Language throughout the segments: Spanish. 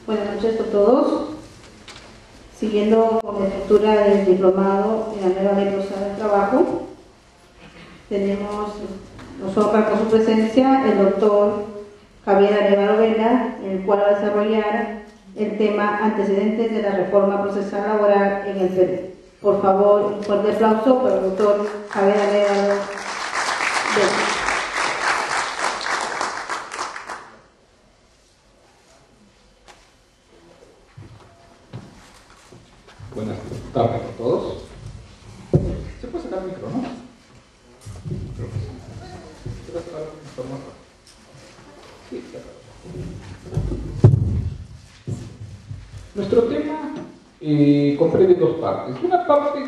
Buenas noches a todos. Siguiendo con la estructura del diplomado en la nueva ley procesal del trabajo, nos honra con su presencia el doctor Javier Arevalo Vela, el cual va a desarrollar el tema antecedentes de la reforma procesal laboral en el Perú. Por favor, un fuerte aplauso para el doctor Javier Arevalo Vela. Buenas tardes a todos. ¿Se puede sacar el micro, no? Creo que sí. ¿Se puede sacar el formato? Sí, claro. Nuestro tema comprende dos partes. Una parte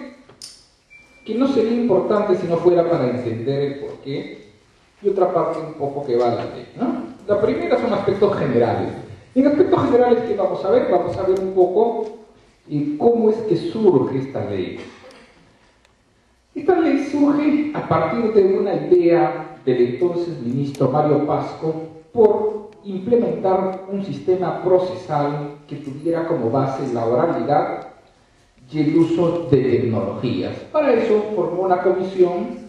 que no sería importante si no fuera para entender el porqué, y otra parte un poco que va a la ley, ¿no? La primera son aspectos generales. En aspectos generales, ¿qué vamos a ver? Vamos a ver un poco cómo es que surge esta ley. Esta ley surge a partir de una idea del entonces ministro Mario Pasco por implementar un sistema procesal que tuviera como base la oralidad y el uso de tecnologías. Para eso formó una comisión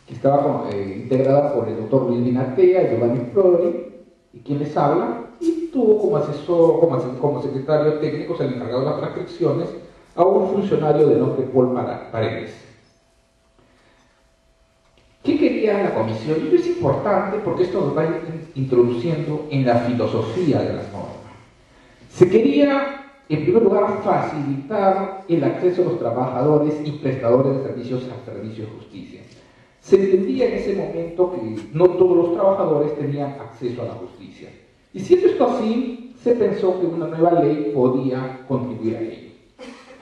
que estaba integrada por el doctor Luis Binatea y Giovanni Flori, y quien les habla, y tuvo como asesor, como secretario técnico, el encargado de las transcripciones, a un funcionario de nombre Paul Paredes. ¿Qué quería la comisión? Y es importante porque esto nos va a ir introduciendo en la filosofía de las normas. Se quería, en primer lugar, facilitar el acceso de los trabajadores y prestadores de servicios al servicio de justicia. Se entendía en ese momento que no todos los trabajadores tenían acceso a la justicia. Y siendo esto así, se pensó que una nueva ley podía contribuir a ello.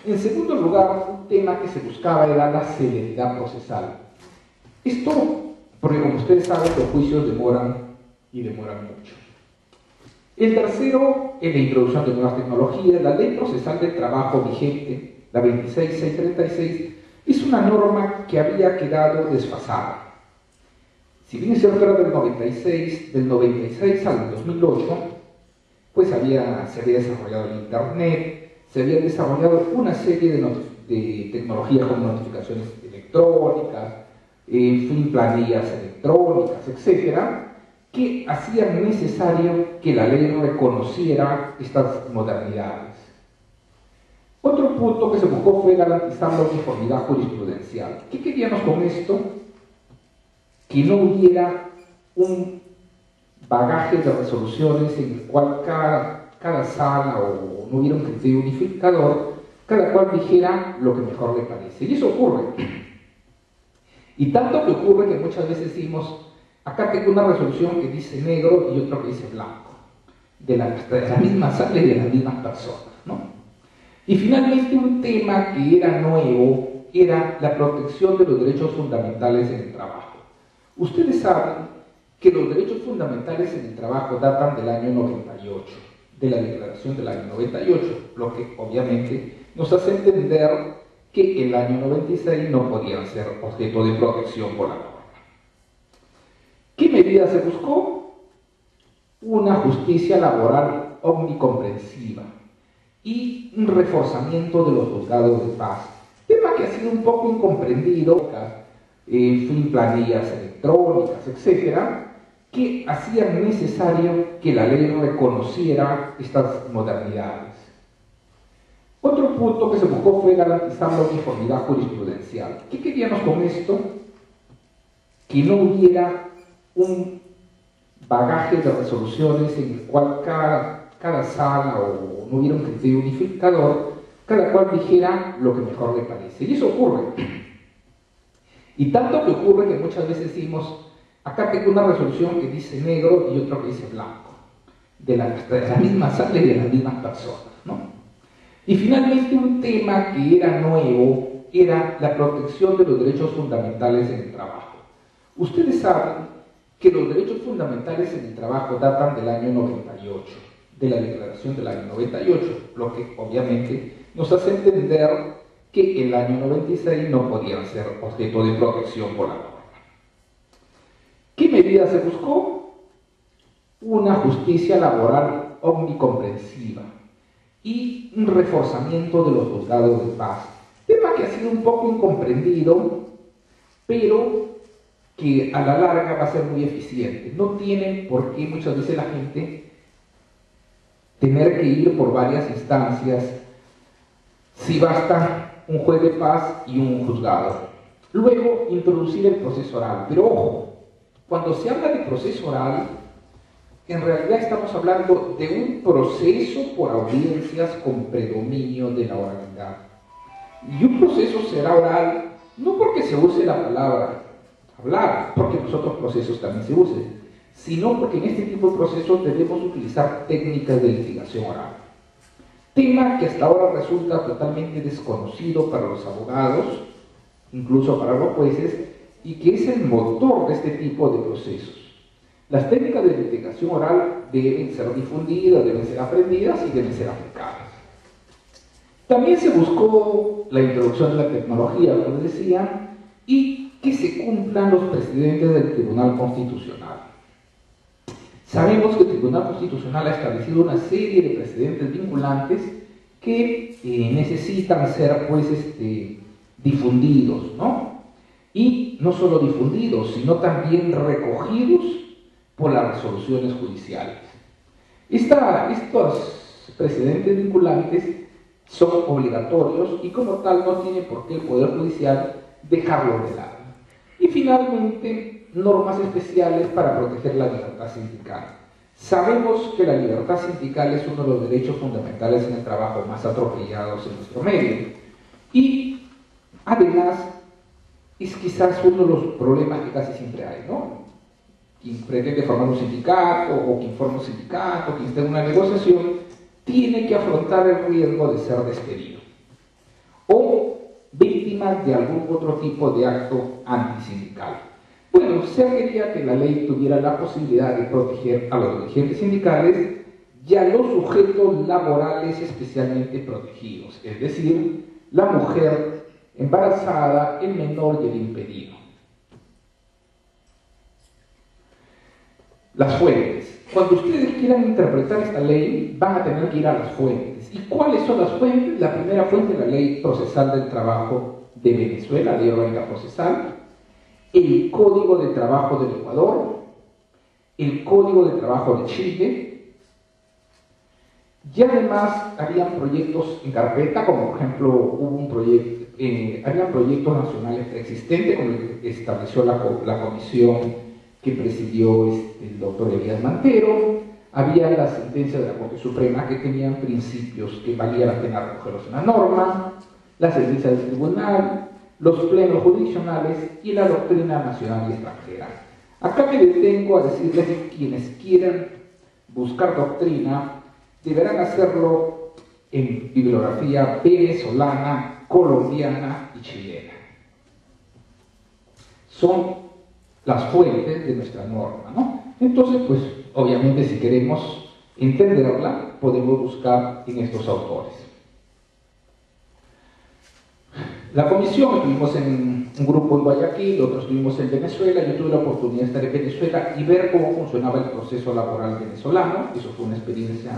En segundo lugar, un tema que se buscaba era la celeridad procesal. Esto, porque como ustedes saben, los juicios demoran y demoran mucho. El tercero, en la introducción de nuevas tecnologías, la ley procesal del trabajo vigente, la 26636, es una norma que había quedado desfasada. Si bien es cierto que era del 96 al 2008, pues se había desarrollado el Internet, se había desarrollado una serie de tecnologías como notificaciones electrónicas, en fin, planillas electrónicas, etcétera, que hacían necesario que la ley reconociera estas modernidades. Otro punto que se buscó fue garantizar la uniformidad jurisprudencial. ¿Qué queríamos con esto? Que no hubiera un bagaje de resoluciones en el cual cada sala o no hubiera un criterio unificador, cada cual dijera lo que mejor le parece. Y eso ocurre. Y tanto que ocurre que muchas veces decimos, acá tengo una resolución que dice negro y otro que dice blanco, de la misma sala y de las mismas personas, ¿no? Y finalmente un tema que era nuevo era la protección de los derechos fundamentales en el trabajo. Ustedes saben que los derechos fundamentales en el trabajo datan del año 98, de la declaración del año 98, lo que obviamente nos hace entender que el año 96 no podían ser objeto de protección por la norma. ¿Qué medida se buscó? Una justicia laboral omnicomprensiva y un reforzamiento de los juzgados de paz, tema que ha sido un poco incomprendido, en fin, planillas electrónicas, etcétera, que hacían necesario que la ley reconociera estas modernidades. Otro punto que se buscó fue garantizar la uniformidad jurisprudencial. ¿Qué queríamos con esto? Que no hubiera un bagaje de resoluciones en el cual cada sala o no hubiera un criterio unificador, cada cual dijera lo que mejor le parece. Y eso ocurre. Y tanto que ocurre que muchas veces decimos, acá tengo una resolución que dice negro y otro que dice blanco, de la misma sala y de las mismas personas, ¿no? Y finalmente un tema que era nuevo era la protección de los derechos fundamentales en el trabajo. Ustedes saben que los derechos fundamentales en el trabajo datan del año 98, de la declaración del año 98, lo que obviamente nos hace entender que el año 96 no podían ser objeto de protección por la norma. ¿Qué medida se buscó? una justicia laboral omnicomprensiva y un reforzamiento de los juzgados de paz. Tema que ha sido un poco incomprendido, pero que a la larga va a ser muy eficiente. No tienen por qué muchas veces la gente tener que ir por varias instancias si basta un juez de paz y un juzgado. Luego, introducir el proceso oral. Pero ojo, cuando se habla de proceso oral, en realidad estamos hablando de un proceso por audiencias con predominio de la oralidad. Y un proceso será oral no porque se use la palabra hablar, porque en los otros procesos también se usen, sino porque en este tipo de procesos debemos utilizar técnicas de litigación oral. Tema que hasta ahora resulta totalmente desconocido para los abogados, incluso para los jueces, y que es el motor de este tipo de procesos. Las técnicas de litigación oral deben ser difundidas, deben ser aprendidas y deben ser aplicadas. También se buscó la introducción de la tecnología, como les decía, y que se cumplan los precedentes del Tribunal Constitucional. Sabemos que el Tribunal Constitucional ha establecido una serie de precedentes vinculantes que necesitan ser pues, difundidos, ¿no? Y no solo difundidos, sino también recogidos por las resoluciones judiciales. Estos precedentes vinculantes son obligatorios y como tal no tiene por qué el Poder Judicial dejarlo de lado. Y finalmente, normas especiales para proteger la libertad sindical. Sabemos que la libertad sindical es uno de los derechos fundamentales en el trabajo más atropellados en nuestro medio. Y además, es quizás uno de los problemas que casi siempre hay, ¿no? Quien pretende formar un sindicato o quien forma un sindicato, quien está en una negociación, tiene que afrontar el riesgo de ser despedido o víctima de algún otro tipo de acto antisindical. Bueno, se quería que la ley tuviera la posibilidad de proteger a los dirigentes sindicales y a los sujetos laborales especialmente protegidos, es decir, la mujer embarazada, el menor y el impedido. Las fuentes. Cuando ustedes quieran interpretar esta ley, van a tener que ir a las fuentes. ¿Y cuáles son las fuentes? La primera fuente es la Ley Procesal del Trabajo de Venezuela, Ley Orgánica Procesal, el Código de Trabajo del Ecuador, el Código de Trabajo de Chile, y además habían proyectos en carpeta, como por ejemplo hubo un proyecto, habían proyectos nacionales preexistentes, como el que estableció la comisión que presidió el doctor Elías Mantero. Había la sentencia de la Corte Suprema que tenían principios que valía la pena recogerlos en la norma, la sentencia del tribunal, los plenos jurisdiccionales y la doctrina nacional y extranjera. Acá me detengo a decirles que quienes quieran buscar doctrina deberán hacerlo en bibliografía venezolana, colombiana y chilena. Son las fuentes de nuestra norma, ¿no? Entonces, pues, obviamente, si queremos entenderla, podemos buscar en estos autores. La comisión, estuvimos en un grupo en Guayaquil, otros estuvimos en Venezuela. Yo tuve la oportunidad de estar en Venezuela y ver cómo funcionaba el proceso laboral venezolano. Eso fue una experiencia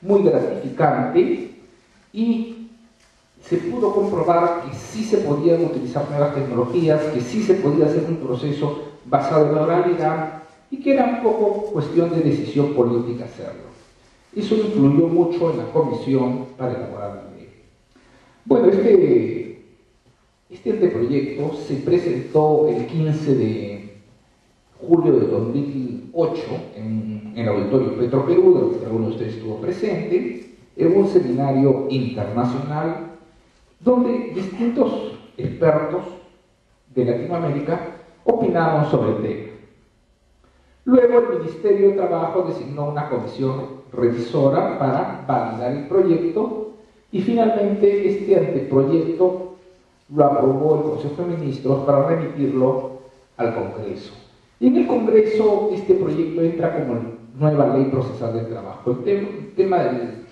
muy gratificante y se pudo comprobar que sí se podían utilizar nuevas tecnologías, que sí se podía hacer un proceso basado en la oralidad y que era un poco cuestión de decisión política hacerlo. Eso influyó mucho en la comisión para elaborar la ley. Bueno, este anteproyecto se presentó el 15 de julio de 2008 en el auditorio Petro Perú, donde alguno de ustedes estuvo presente, en un seminario internacional donde distintos expertos de Latinoamérica opinaron sobre el tema. Luego el Ministerio de Trabajo designó una comisión revisora para validar el proyecto y finalmente este anteproyecto lo aprobó el Consejo de Ministros para remitirlo al Congreso. Y en el Congreso este proyecto entra como nueva Ley Procesal del Trabajo. El tema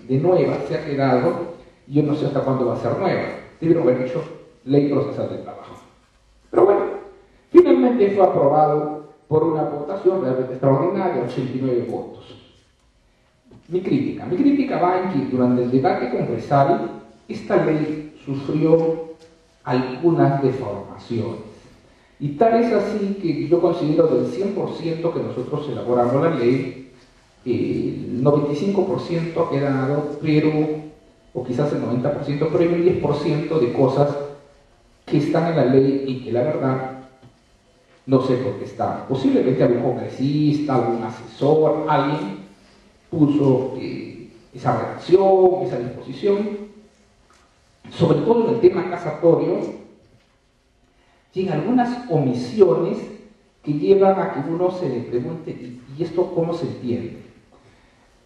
de nueva se ha quedado, y yo no sé hasta cuándo va a ser nueva. Debieron haber dicho Ley Procesal del Trabajo. Pero bueno, finalmente fue aprobado por una votación realmente extraordinaria, 89 votos. Mi crítica va en que durante el debate congresal esta ley sufrió algunas deformaciones. Y tal es así que yo considero del 100% que nosotros elaboramos la ley, el 95% ha quedado, o quizás el 90%, pero hay un 10% de cosas que están en la ley y que la verdad no sé por qué están. Posiblemente algún congresista, algún asesor, alguien puso esa redacción, esa disposición, sobre todo en el tema casatorio, y en algunas omisiones que llevan a que uno se le pregunte, ¿y esto cómo se entiende?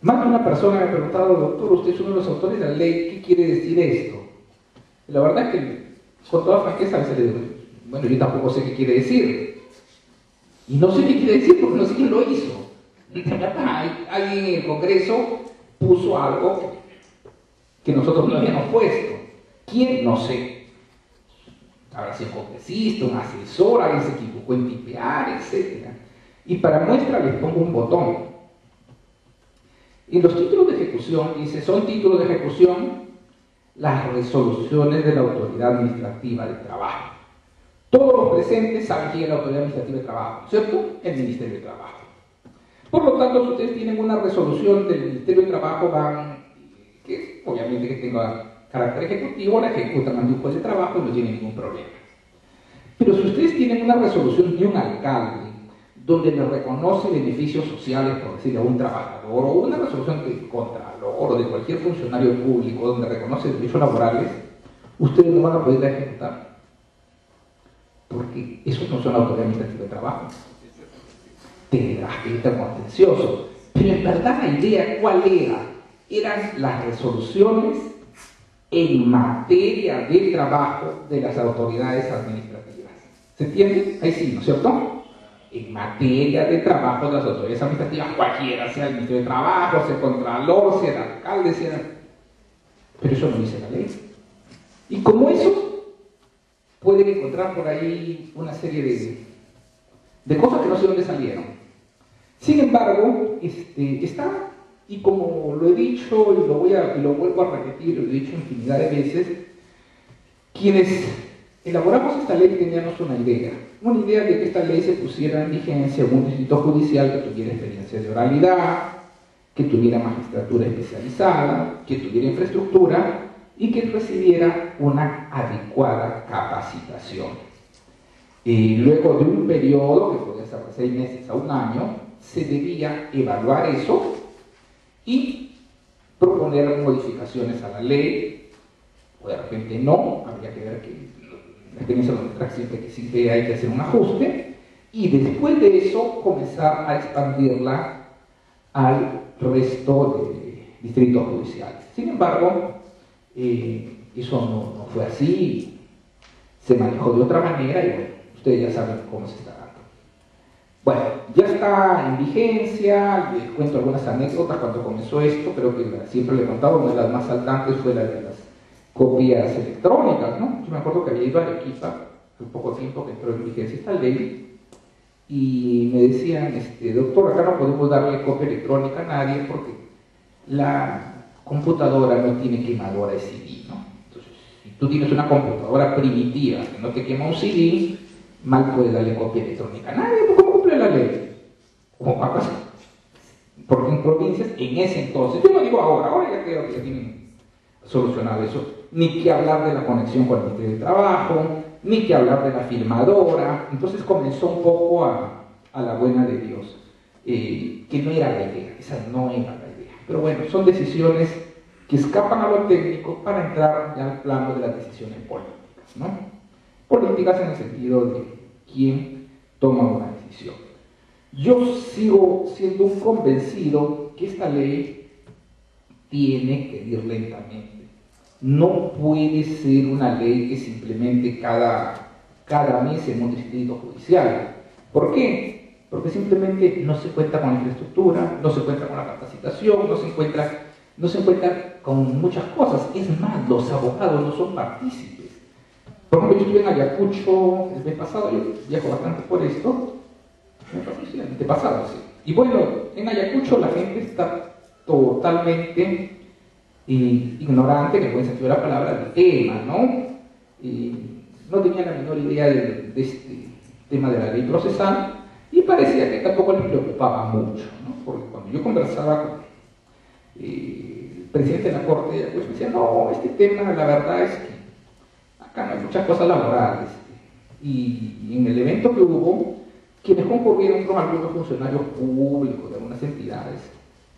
Más de una persona me ha preguntado, doctor, usted es uno de los autores de la ley, ¿qué quiere decir esto? Y la verdad es que, con toda franqueza, a veces le digo, bueno, yo tampoco sé qué quiere decir. Y no sé qué quiere decir porque no sé quién lo hizo. Alguien en el Congreso puso algo que nosotros no habíamos puesto. ¿Quién? No sé. Habrá sido un congresista, un asesor, alguien se equivocó en tipear, etc. Y para muestra les pongo un botón. En los títulos de ejecución dice, son títulos de ejecución las resoluciones de la Autoridad Administrativa del Trabajo. Todos los presentes saben quién es la Autoridad Administrativa del Trabajo, ¿cierto? El Ministerio de Trabajo. Por lo tanto, si ustedes tienen una resolución del Ministerio de Trabajo, que obviamente que tenga carácter ejecutivo, la ejecutan ante un juez de trabajo y no tienen ningún problema. Pero si ustedes tienen una resolución de un alcalde, donde le reconoce beneficios sociales, por decirle, a un trabajador, o una resolución del contralor o de cualquier funcionario público, donde reconoce derechos laborales, ustedes no van a poder ejecutar. Porque eso no son autoridad administrativa de trabajo. Tendrás que estar contencioso. Pero en verdad la idea, ¿cuál era? Eran las resoluciones en materia de trabajo de las autoridades administrativas. ¿Se entiende? Ahí sí, ¿no es cierto? En materia de trabajo de las autoridades administrativas, cualquiera, sea el Ministerio de Trabajo, sea el Contralor, sea el alcalde, sea... Pero eso no dice la ley. Y como eso, pueden encontrar por ahí una serie de cosas que no sé dónde salieron. Sin embargo, está, y como lo he dicho y lo vuelvo a repetir, lo he dicho infinidad de veces, quienes elaboramos esta ley teníamos una idea de que esta ley se pusiera en vigencia en un distrito judicial que tuviera experiencia de oralidad, que tuviera magistratura especializada, que tuviera infraestructura y que recibiera una adecuada capacitación. Luego de un periodo, que podría ser de 6 meses a 1 año, se debía evaluar eso y proponer modificaciones a la ley, o de repente no, habría que ver que la experiencia nos muestra siempre que sí hay que hacer un ajuste, y después de eso comenzar a expandirla al resto de distritos judiciales. Sin embargo, eso no fue así, se manejó de otra manera y bueno, ustedes ya saben cómo se está dando. Bueno, ya está en vigencia, les cuento algunas anécdotas cuando comenzó esto, creo que siempre le he contado, una de las más saltantes fue la de las copias electrónicas, ¿no? Yo me acuerdo que había ido a Arequipa hace poco tiempo que entró en vigencia esta ley y me decían, doctor, acá no podemos darle copia electrónica a nadie porque la computadora no tiene quemadora de CD, ¿no? Entonces, si tú tienes una computadora primitiva que no te quema un CD, mal puedes darle copia electrónica a nadie, ¿cómo cumple la ley? Como papas, porque en provincias, en ese entonces, yo no digo ahora ya creo que ya tienen solucionado eso, ni que hablar de la conexión con el Ministerio de Trabajo, ni que hablar de la firmadora. Entonces comenzó un poco a la buena de Dios, que no era la idea, esa no era la idea. Pero bueno, son decisiones que escapan a lo técnico para entrar ya al plano de las decisiones políticas, ¿no? Políticas en el sentido de quién toma una decisión. Yo sigo siendo un convencido que esta ley tiene que ir lentamente. No puede ser una ley que se implemente cada mes en un distrito judicial. ¿Por qué? Porque simplemente no se cuenta con la infraestructura, no se cuenta con la capacitación, no se encuentra con muchas cosas. Es más, los abogados no son partícipes. Por ejemplo, yo estuve en Ayacucho el mes pasado, yo viajo bastante por esto, Me parece antepasado, sí. Y bueno, en Ayacucho la gente está totalmente ignorante, en el buen sentido de la palabra, del tema, ¿no? No tenía la menor idea de este tema de la ley procesal y parecía que tampoco les preocupaba mucho, ¿no? Porque cuando yo conversaba con el presidente de la Corte de Ayacucho, me decía, no, este tema la verdad es que acá no hay muchas cosas laborales. Y en el evento que hubo, quienes concurrieron fueron algunos funcionarios públicos de algunas entidades,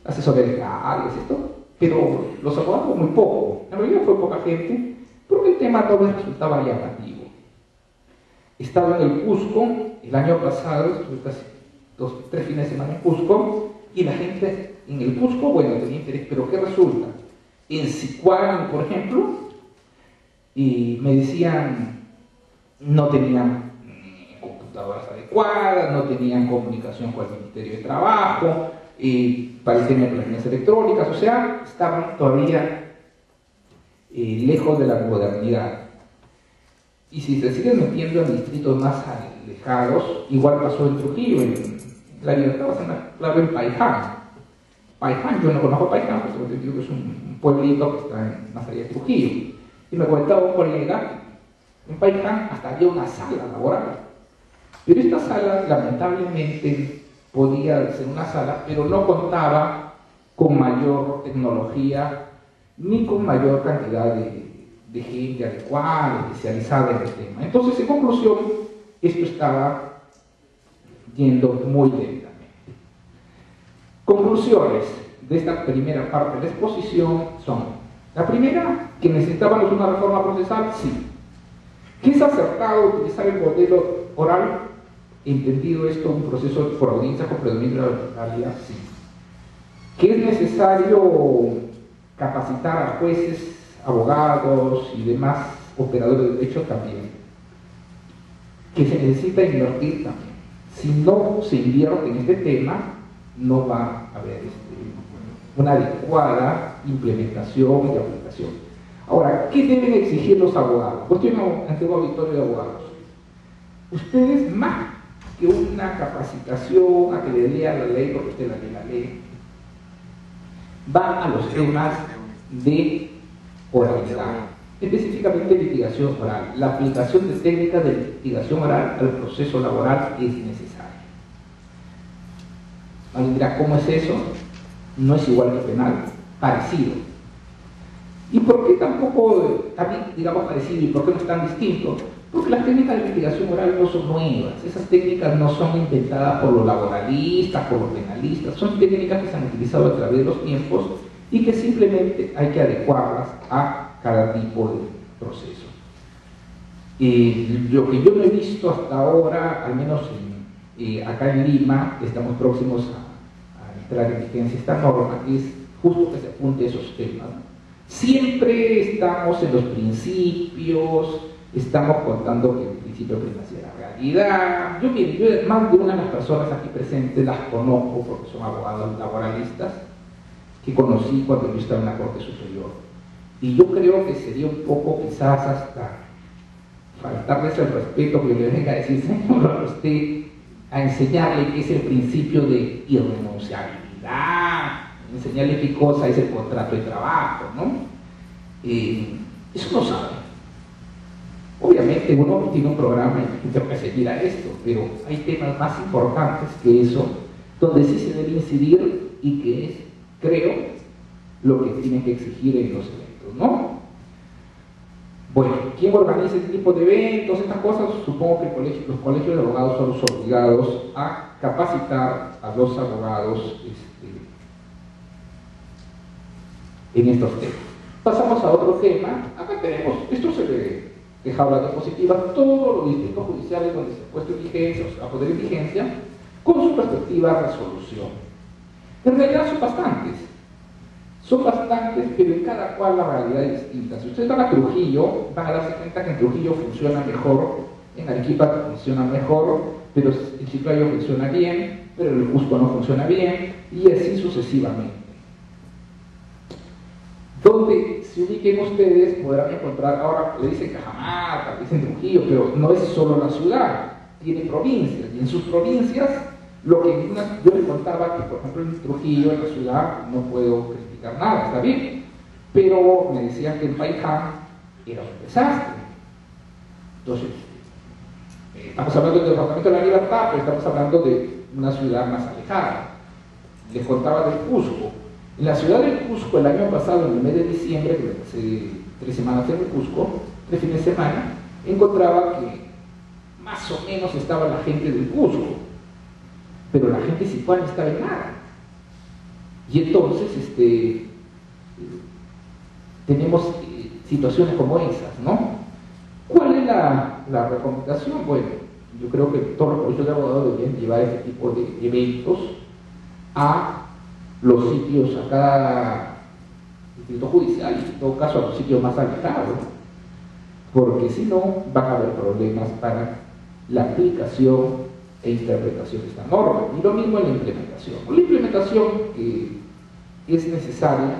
asesores legales, esto, pero los abogados muy poco. En realidad fue poca gente, porque el tema no les resultaba llamativo. Estaba en el Cusco el año pasado, estuve casi 3 fines de semana en Cusco, y la gente en el Cusco, bueno, tenía interés, pero ¿qué resulta? En Sicuán, por ejemplo, y me decían, no tenían computadoras adecuadas, no tenían comunicación con el Ministerio de Trabajo, parecían en planillas electrónicas, o sea, estaban todavía lejos de la modernidad. Y si se siguen metiendo en distritos más alejados, igual pasó en Trujillo, en La Libertad, claro, en Paiján. Paiján, yo no conozco Paiján, pero tengo entendido que es un pueblito que está más allá de Trujillo. Y me comentaba un colega, en Paiján hasta había una sala laboral. Pero esta sala, lamentablemente, podía ser una sala, pero no contaba con mayor tecnología ni con mayor cantidad de gente adecuada, especializada en el tema. Entonces, en conclusión, esto estaba yendo muy lentamente. Conclusiones de esta primera parte de la exposición son: la primera, que necesitábamos una reforma procesal, sí. ¿Que es acertado utilizar el modelo oral? Entendido esto, un proceso por audiencia con predominio de la oralidad, sí. ¿Que es necesario capacitar a jueces, abogados y demás operadores de derecho? También. ¿Que se necesita invertir? También. Si no se invierte en este tema, no va a haber una adecuada implementación y aplicación. Ahora, ¿qué deben exigir los abogados? Pues estoy ante un auditorio de abogados. Ustedes, más que una capacitación a que le lea la ley, porque usted la ley, van a los temas de oralidad, específicamente litigación oral. La aplicación de técnicas de litigación oral al proceso laboral es necesaria. Alguien dirá, ¿cómo es eso? No es igual que penal, parecido. ¿Y por qué tampoco, también digamos parecido, y por qué no es tan distinto? Porque las técnicas de litigación oral no son nuevas, esas técnicas no son inventadas por los laboralistas, por los penalistas, son técnicas que se han utilizado a través de los tiempos y que simplemente hay que adecuarlas a cada tipo de proceso. Lo que yo no he visto hasta ahora, al menos acá en Lima, que estamos próximos a entrar en vigencia esta norma, es justo que se apunte esos temas. Siempre estamos en los principios, estamos contando que el principio primacía de la realidad. Yo más de una de las personas aquí presentes las conozco porque son abogados laboralistas que conocí cuando yo estaba en la Corte Superior. Y yo creo que sería un poco quizás hasta faltarles el respeto que yo le venga a decir, señor, a usted, a enseñarle qué es el principio de irrenunciabilidad, enseñarle qué cosa es el contrato de trabajo, ¿no? Eso no sabe. Obviamente uno tiene un programa y tengo que seguir a esto, pero hay temas más importantes que eso, donde sí se debe incidir y que es, creo, lo que tienen que exigir en los eventos, ¿no? Bueno, ¿quién organiza este tipo de eventos, estas cosas? Supongo que los colegios de abogados son los obligados a capacitar a los abogados en estos temas. Pasamos a otro tema. Acá tenemos, esto se ve de jaula diapositiva, todos los distritos judiciales donde se ha puesto en vigencia, o sea, a poder en vigencia, con su respectiva resolución. En realidad son bastantes, pero en cada cual la realidad es distinta. Si ustedes van a Trujillo, van a darse cuenta que en Trujillo funciona mejor, en Arequipa funciona mejor, pero en Chiclayo funciona bien, pero en el Cusco no funciona bien, y así sucesivamente. Donde se ubiquen ustedes podrán encontrar, ahora le dicen Cajamarca, le dicen Trujillo, pero no es solo la ciudad, tiene provincias, y en sus provincias Lo que yo les contaba que, por ejemplo, en Trujillo, en la ciudad, no puedo criticar nada, está bien, pero me decían que en Paiján era un desastre. Entonces, estamos hablando del Departamento de la Libertad, pero estamos hablando de una ciudad más alejada. Les contaba del Cusco. En la ciudad del Cusco, el año pasado, en el mes de diciembre, que hace 3 semanas en el Cusco, 3 fines de semana, encontraba que más o menos estaba la gente del Cusco, pero la gente situada no estaba en nada. Y entonces tenemos situaciones como esas, ¿no? ¿Cuál es la recomendación? Bueno, yo creo que todos los colegios de abogados deberían llevar este tipo de eventos a los sitios, a cada distrito judicial, y en todo caso a los sitios más alejados, porque si no van a haber problemas para la aplicación e interpretación de esta norma. Y lo mismo en la implementación. La implementación es necesaria.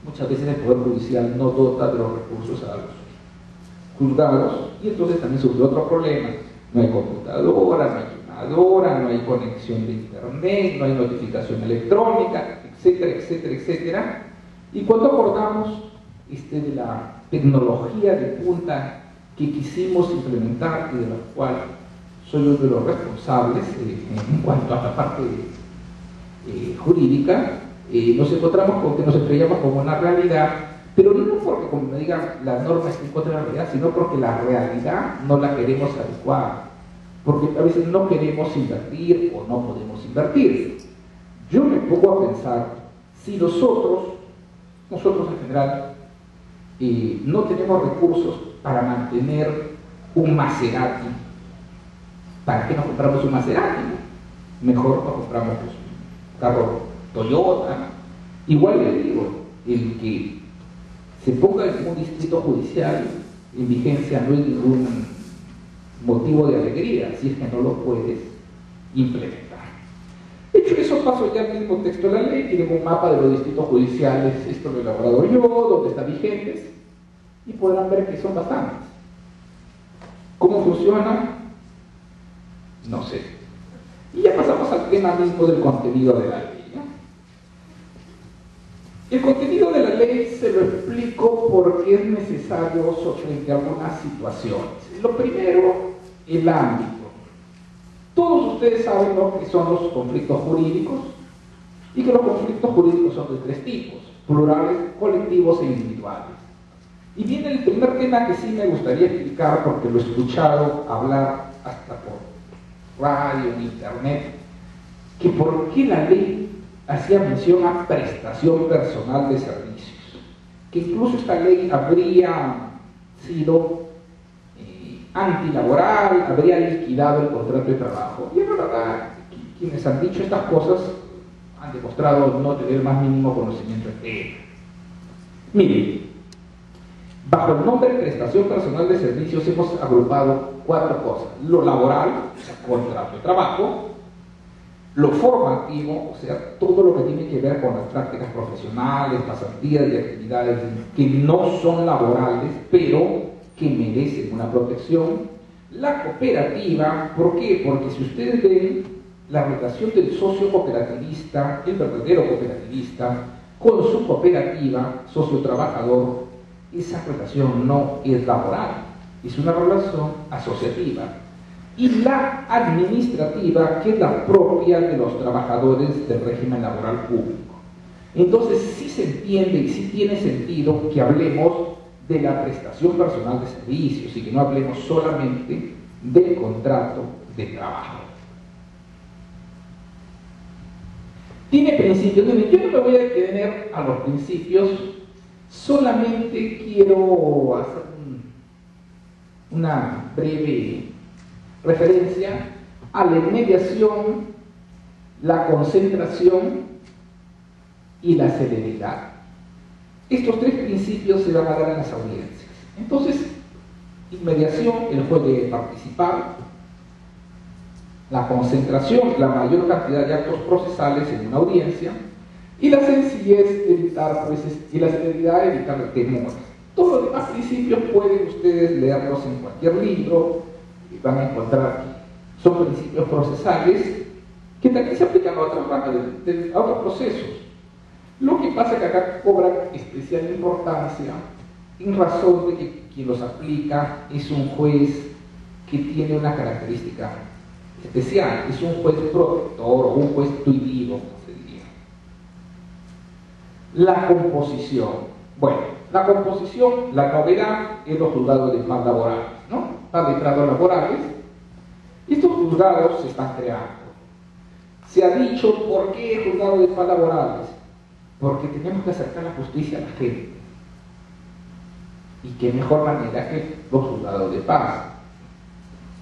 Muchas veces el Poder Judicial no dota de los recursos a los juzgados, y entonces también surge otro problema. No hay computadora, no hay llamadora, no hay conexión de internet, no hay notificación electrónica, etcétera, etcétera, etcétera. Y cuando acordamos de la tecnología de punta que quisimos implementar y de la cual soy uno de los responsables en cuanto a la parte jurídica, nos encontramos con que nos estrellamos como una realidad, pero no porque, como me digan, la norma está en contra de la realidad, sino porque la realidad no la queremos adecuar, porque a veces no queremos invertir o no podemos invertir. Yo me pongo a pensar, si nosotros en general, no tenemos recursos para mantener un Maserati, ¿para qué nos compramos un Maserati? Mejor nos compramos un carro Toyota. Igual le digo, el que se ponga en un distrito judicial en vigencia no es ningún motivo de alegría, si es que no lo puedes implementar. Hecho eso, paso ya al mismo texto de la ley. Tienen un mapa de los distritos judiciales, esto lo he elaborado yo, donde están vigentes, y podrán ver que son bastantes. ¿Cómo funciona? No sé. Y ya pasamos al tema mismo del contenido de la ley, ¿no? El contenido de la ley se lo explico porque es necesario frente a algunas situaciones. Lo primero, el ámbito. Todos ustedes saben lo que son los conflictos jurídicos, y que los conflictos jurídicos son de 3 tipos: plurales, colectivos e individuales. Y viene el primer tema que sí me gustaría explicar, porque lo he escuchado hablar hasta por radio, en internet, que por qué la ley hacía mención a prestación personal de servicios, que incluso esta ley habría sido antilaboral, habría liquidado el contrato de trabajo. Y en verdad, quienes han dicho estas cosas han demostrado no tener el más mínimo conocimiento del tema. Miren, bajo el nombre de prestación personal de servicios hemos agrupado 4 cosas: lo laboral, o sea, contrato de trabajo; lo formativo, o sea, todo lo que tiene que ver con las prácticas profesionales, pasantías y actividades que no son laborales, pero que merecen una protección; la cooperativa. ¿Por qué? Porque si ustedes ven la relación del socio cooperativista, el verdadero cooperativista, con su cooperativa, socio trabajador, esa relación no es laboral, es una relación asociativa. Y la administrativa, que es la propia de los trabajadores del régimen laboral público. Entonces sí se entiende y sí tiene sentido que hablemos de la prestación personal de servicios y que no hablemos solamente del contrato de trabajo. Tiene principios. Yo no me voy a detener a los principios, solamente quiero hacer una breve referencia a la inmediación, la concentración y la celeridad. Estos 3 principios se van a dar en las audiencias. Entonces, inmediación, el juez debe participar; la concentración, la mayor cantidad de actos procesales en una audiencia; y la sencillez, evitar y la celeridad, evitar demoras. Todos los demás principios pueden ustedes leerlos en cualquier libro y van a encontrar que son principios procesales que también se aplican a otras ramas, a otros procesos. Lo que pasa es que acá cobran especial importancia en razón de que quien los aplica es un juez que tiene una característica especial, es un juez protector o un juez tuitivo, como se diría. La composición. Bueno, la composición, la novedad es los juzgados de paz laborales, ¿no? Los letrados laborales. Estos juzgados se están creando. Se ha dicho, ¿por qué juzgados de paz laborales? Porque tenemos que acercar la justicia a la gente. Y qué mejor manera que los juzgados de paz.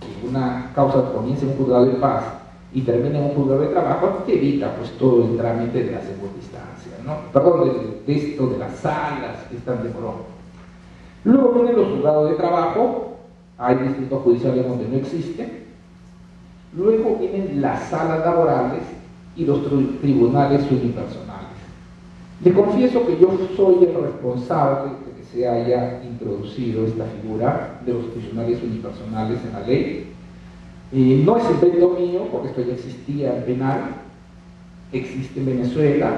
Que una causa comience en un juzgado de paz y termine en un juzgado de trabajo, te evita pues todo el trámite de la segunda instancia, ¿no? Perdón, de esto de las salas que están de morón. Luego vienen los juzgados de trabajo, hay distritos judiciales donde no existen. Luego vienen las salas laborales y los tribunales unipersonales. Les confieso que yo soy el responsable de que se haya introducido esta figura de los tribunales unipersonales en la ley. No es invento mío, porque esto ya existía en penal, existe en Venezuela,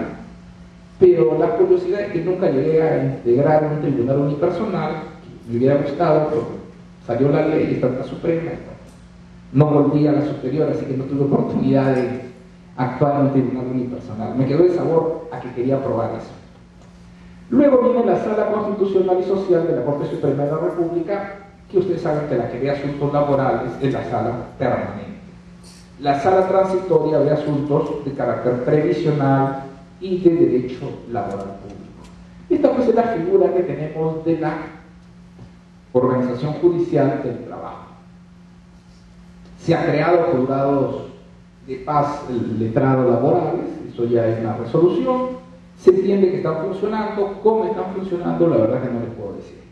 pero la curiosidad es que nunca llegué a integrar un tribunal unipersonal. Me hubiera gustado, pero salió la ley, está en la Suprema, no volví a la superior, así que no tuve oportunidad de actuar en un tribunal unipersonal. Me quedó el sabor a que quería probar eso. Luego viene la Sala Constitucional y Social de la Corte Suprema de la República, que ustedes saben que la que ve asuntos laborales es la sala permanente. La sala transitoria ve asuntos de carácter previsional y de derecho laboral público. Esta pues es la figura que tenemos de la organización judicial del trabajo. Se han creado juzgados de paz letrados laborales, eso ya es una resolución, se entiende que están funcionando. ¿Cómo están funcionando? La verdad que no les puedo decir,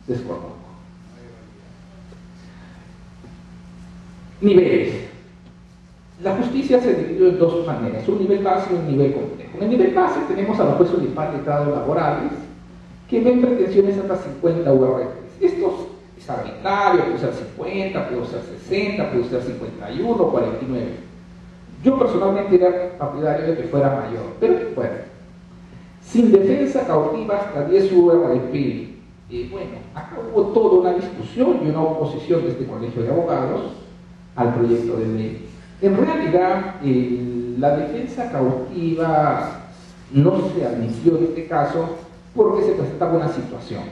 desconozco. Niveles. La justicia se dividió en dos maneras, un nivel base y un nivel complejo. En el nivel base tenemos a los jueces de paz letrados laborales que ven pretensiones hasta 50 URPs. Estos es arbitrario, puede ser 50, puede ser 60, puede ser 51, 49. Yo personalmente era partidario de que fuera mayor, pero bueno. Sin defensa cautiva hasta 10 URP. Bueno, acá hubo toda una discusión y una oposición de este colegio de abogados al proyecto de ley. En realidad, la defensa cautiva no se admitió en este caso porque se presentaba una situación.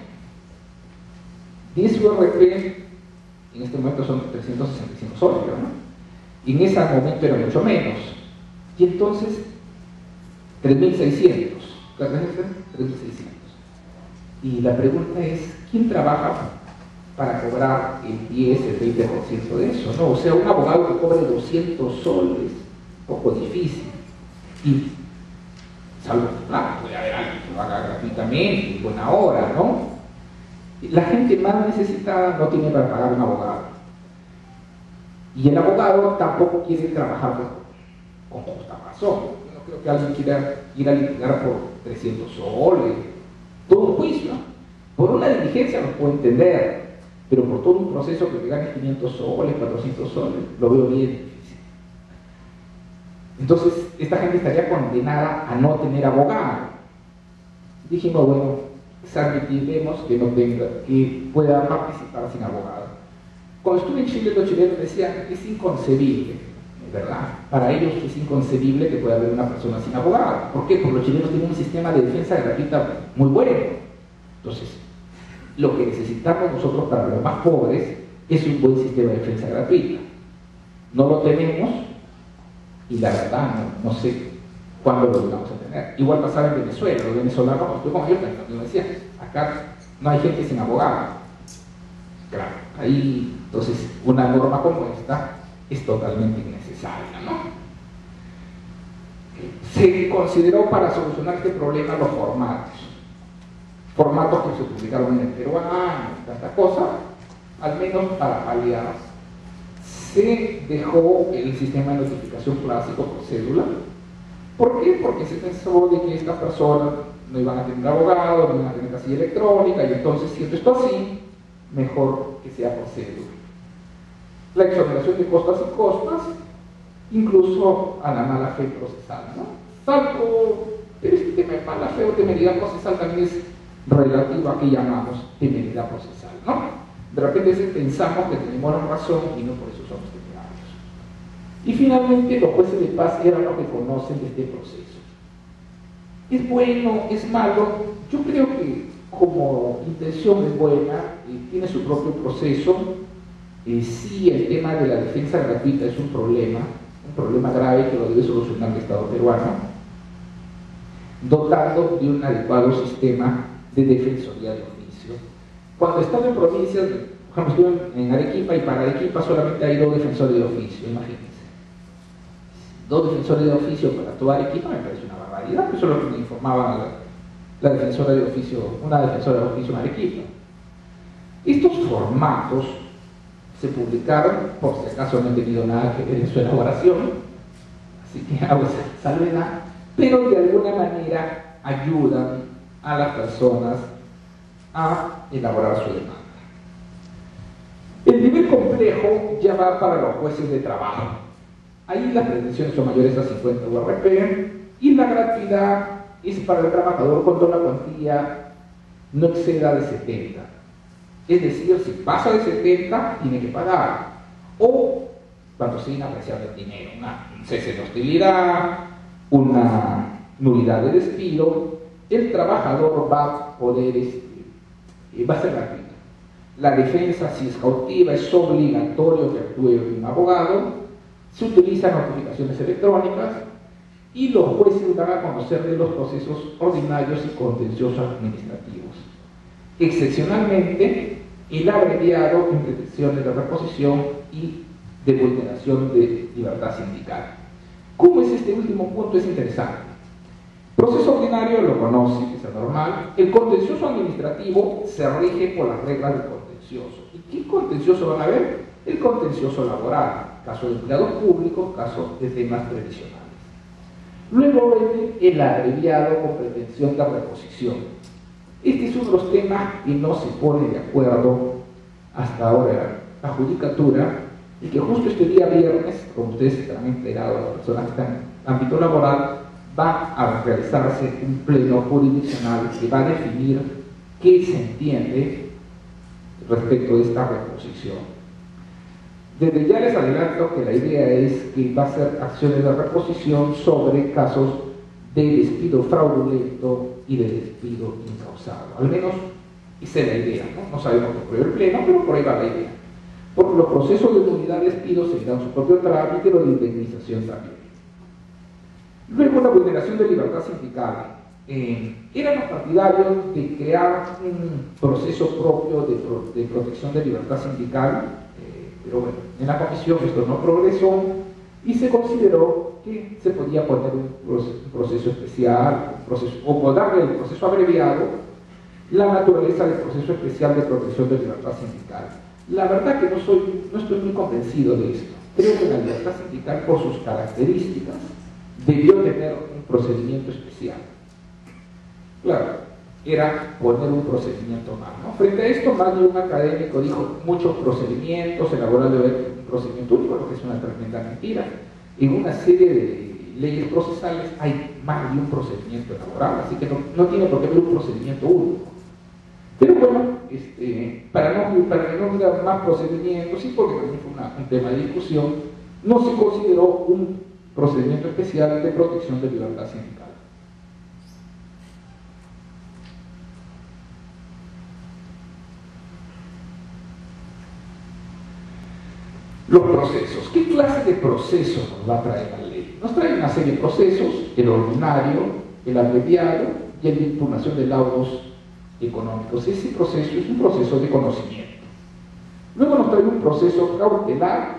10 URP, en este momento son 365 soles, ¿no? Y en ese momento era mucho menos. Y entonces, 3.600. ¿3.600? Y la pregunta es, ¿quién trabaja para cobrar el 10, el 20% de eso? ¿No? O sea, un abogado que cobre 200 soles, poco difícil. Y, salvo que, claro, puede haber alguien que lo haga gratuitamente, en buena hora, ¿no? La gente más necesitada no tiene para pagar un abogado. Y el abogado tampoco quiere trabajar con justa razón. Yo no creo que alguien quiera ir a litigar por 300 soles. Todo un juicio. Por una diligencia lo puedo entender, pero por todo un proceso que te gane 500 soles, 400 soles, lo veo bien difícil. Entonces, esta gente estaría condenada a no tener abogado. Dijimos, bueno, admitiremos que no tenga, que pueda participar sin abogado. Cuando estuve en Chile, los chilenos decían que es inconcebible, ¿verdad? Para ellos es inconcebible que pueda haber una persona sin abogado. ¿Por qué? Porque los chilenos tienen un sistema de defensa gratuita muy bueno. Entonces, lo que necesitamos nosotros para los más pobres es un buen sistema de defensa gratuita. No lo tenemos y la verdad no sé cuándo lo vamos a tener. Igual pasaba en Venezuela, los venezolanos, estoy con ellos, me decían, acá no hay gente sin abogado. Claro, ahí entonces una norma como esta es totalmente innecesaria, ¿no? Se consideró para solucionar este problema los formatos que se publicaron en el peruano, tanta cosa, al menos para paliar. Se dejó el sistema de notificación clásico por cédula. ¿Por qué? Porque se pensó de que estas personas no iban a tener abogado, no iban a tener casilla electrónica, y entonces, si esto es así, mejor que sea por cédula. La exoneración de costas y costas incluso a la mala fe procesal, ¿no? Pero este tema de mala fe o temeridad procesal también es relativo a que llamamos temeridad procesal, ¿no? De repente pensamos que tenemos la razón y no por eso somos temerarios. Y finalmente los jueces de paz eran los que conocen de este proceso. ¿Es bueno? ¿Es malo? Yo creo que como intención es buena, tiene su propio proceso. Sí, el tema de la defensa gratuita es un problema grave que lo debe solucionar el Estado peruano, dotando de un adecuado sistema de defensoría de oficio. Cuando he estado en provincias, por ejemplo, estuve en Arequipa y para Arequipa solamente hay 2 defensores de oficio, imagínense. 2 defensores de oficio para toda Arequipa me parece una barbaridad, eso es lo que me informaba la defensora de oficio, una defensora de oficio en Arequipa. Estos formatos se publicaron, por si acaso no he tenido nada que ver en su elaboración, así que hago esa salvedad, pero de alguna manera ayudan a las personas a elaborar su demanda. El nivel complejo ya va para los jueces de trabajo. Ahí las pretensiones son mayores a 50 URP y la gratuidad es para el trabajador cuando la cuantía no exceda de 70. Es decir, si pasa de 70, tiene que pagar. O cuando sea inapreciable el dinero, un cese de hostilidad, una nulidad de despido, el trabajador va a poder, va a ser gratuito. La defensa, si es cautiva, es obligatorio que actúe un abogado, se utilizan notificaciones electrónicas y los jueces dan a conocer de los procesos ordinarios y contenciosos administrativos. Excepcionalmente, el abreviado en pretensiones de reposición y de vulneración de libertad sindical. ¿Cómo es este último punto? Es interesante. Proceso ordinario lo conoce, que es normal. El contencioso administrativo se rige por las reglas del contencioso. ¿Y qué contencioso van a ver? El contencioso laboral, caso de empleados públicos, caso de temas previsionales. Luego viene el abreviado con pretensión de reposición. Este es uno de los temas que no se pone de acuerdo hasta ahora la judicatura y que justo este día viernes, como ustedes se han enterado, las personas que están en ámbito laboral, va a realizarse un pleno jurisdiccional que va a definir qué se entiende respecto de esta reposición. Desde ya les adelanto que la idea es que va a ser acciones de reposición sobre casos de despido fraudulento y de despido incausado. Al menos esa es la idea, ¿no? No sabemos qué ocurrió el pleno, pero por ahí va la idea. Porque los procesos de nulidad de despido seguirán su propio trámite, pero de indemnización también. Luego la vulneración de libertad sindical. Eran los partidarios de crear un proceso propio de protección de libertad sindical, pero bueno, en la comisión esto no progresó y se consideró que se podía poner un proceso especial, o darle el proceso abreviado la naturaleza del proceso especial de protección de libertad sindical. La verdad que no estoy muy convencido de esto. Creo que la libertad sindical, por sus características, debió tener un procedimiento especial. Claro, era poner un procedimiento más, ¿no? Frente a esto, más de un académico dijo muchos procedimientos, elaborar un procedimiento único, lo que es una tremenda mentira. En una serie de leyes procesales hay más de un procedimiento elaborado, así que no tiene por qué haber un procedimiento único. Pero bueno, para que no hubiera más procedimientos, sí, porque también fue un tema de discusión, no se consideró un procedimiento especial de protección de libertad sindical. Los procesos. ¿Qué clase de procesos nos va a traer la ley? Nos trae una serie de procesos, el ordinario, el abreviado y el de impugnación de laudos económicos. Ese proceso es un proceso de conocimiento. Luego nos trae un proceso cautelar,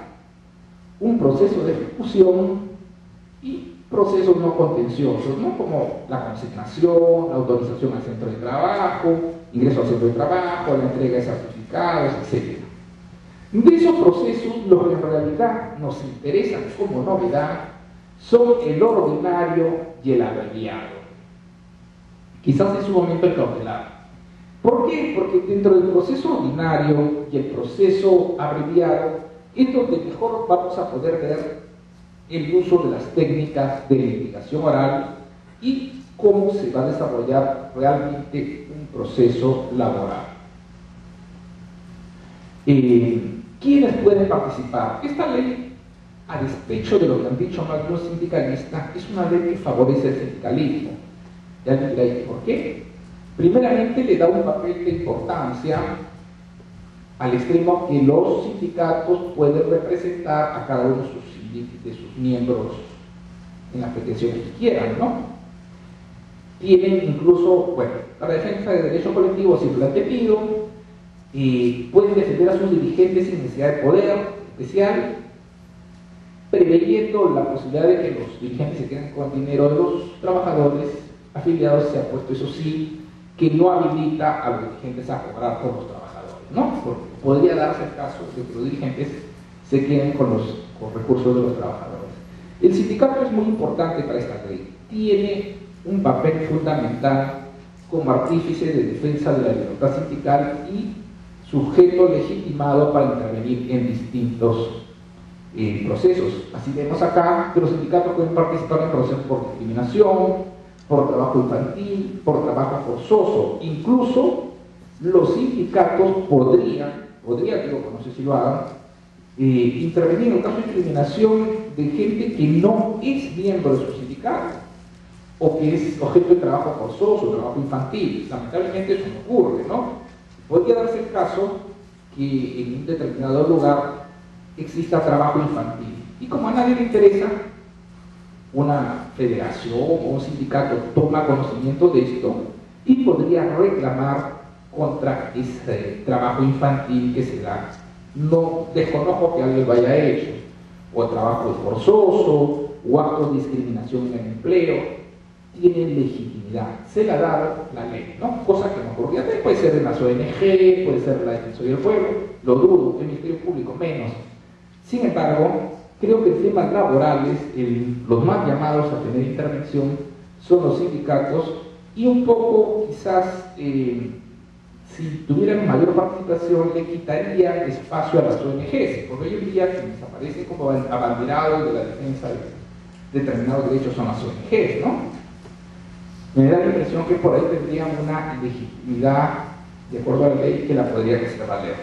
un proceso de ejecución y procesos no contenciosos, ¿no? Como la consignación, la autorización al centro de trabajo, ingreso al centro de trabajo, la entrega de certificados, etc. De esos procesos, los que en realidad nos interesan como novedad son el ordinario y el abreviado. Quizás en su momento el cautelar. ¿Por qué? Porque dentro del proceso ordinario y el proceso abreviado es donde mejor vamos a poder ver el uso de las técnicas de litigación oral y cómo se va a desarrollar realmente un proceso laboral. ¿Quiénes pueden participar? Esta ley, a despecho de lo que han dicho algunos sindicalistas, es una ley que favorece el sindicalismo. Ya les diré por qué. Primeramente, le da un papel de importancia al extremo que los sindicatos pueden representar a cada uno de sus miembros en las pretensiones que quieran, ¿no? Tienen incluso, bueno, la defensa de derechos colectivos siempre lo han tenido, y pueden defender a sus dirigentes sin necesidad de poder especial, preveyendo la posibilidad de que los dirigentes se queden con el dinero de los trabajadores afiliados. Se ha puesto, eso sí, que no habilita a los dirigentes a cobrar por los trabajadores, ¿no? Porque podría darse el caso de que los dirigentes se queden con los recursos de los trabajadores. El sindicato es muy importante para esta ley. Tiene un papel fundamental como artífice de defensa de la libertad sindical y sujeto legitimado para intervenir en distintos procesos. Así vemos acá que los sindicatos pueden participar en procesos por discriminación, por trabajo infantil, por trabajo forzoso. Incluso los sindicatos podrían, digo, no sé si lo hagan, intervenir en un caso de discriminación de gente que no es miembro de su sindicato o que es objeto de trabajo forzoso, trabajo infantil. Lamentablemente eso no ocurre, ¿no? Podría darse el caso que en un determinado lugar exista trabajo infantil y como a nadie le interesa, una federación o un sindicato toma conocimiento de esto y podría reclamar contra ese trabajo infantil que se da. No desconozco que alguien lo haya hecho, o trabajo forzoso, o actos de discriminación en el empleo. Tienen legitimidad, se la da la ley, ¿no? Cosa que no ocurría. Puede ser en las ONG, puede ser la Defensoría del Pueblo, lo dudo, el Ministerio Público menos. Sin embargo, creo que en temas laborales, los más llamados a tener intervención son los sindicatos y un poco quizás, si tuvieran mayor participación, le quitaría espacio a las ONGs, porque hoy en día quienes aparecen como abanderados de la defensa de determinados derechos son las ONGs, ¿no? Me da la impresión que por ahí tendrían una legitimidad de acuerdo a la ley que la podrían hacer valer.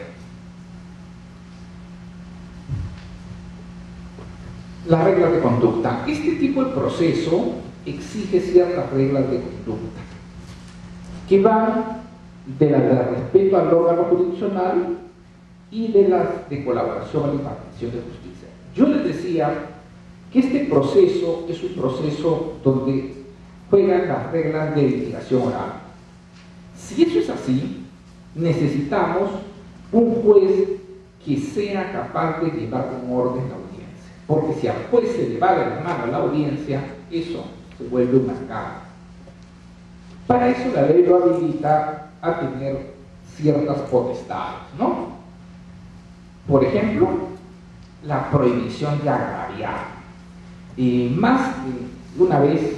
Las reglas de conducta. Este tipo de proceso exige ciertas reglas de conducta que van de las de respeto al órgano jurisdiccional y de las de colaboración a la impartición de justicia. Yo les decía que este proceso es un proceso donde juegan las reglas de litigación oral. Si eso es así, necesitamos un juez que sea capaz de llevar un orden a la audiencia, porque si al juez se le va de la mano a la audiencia, eso se vuelve una carga. Para eso la ley lo habilita a tener ciertas potestades, ¿no? Por ejemplo, la prohibición de agraviar. Más de una vez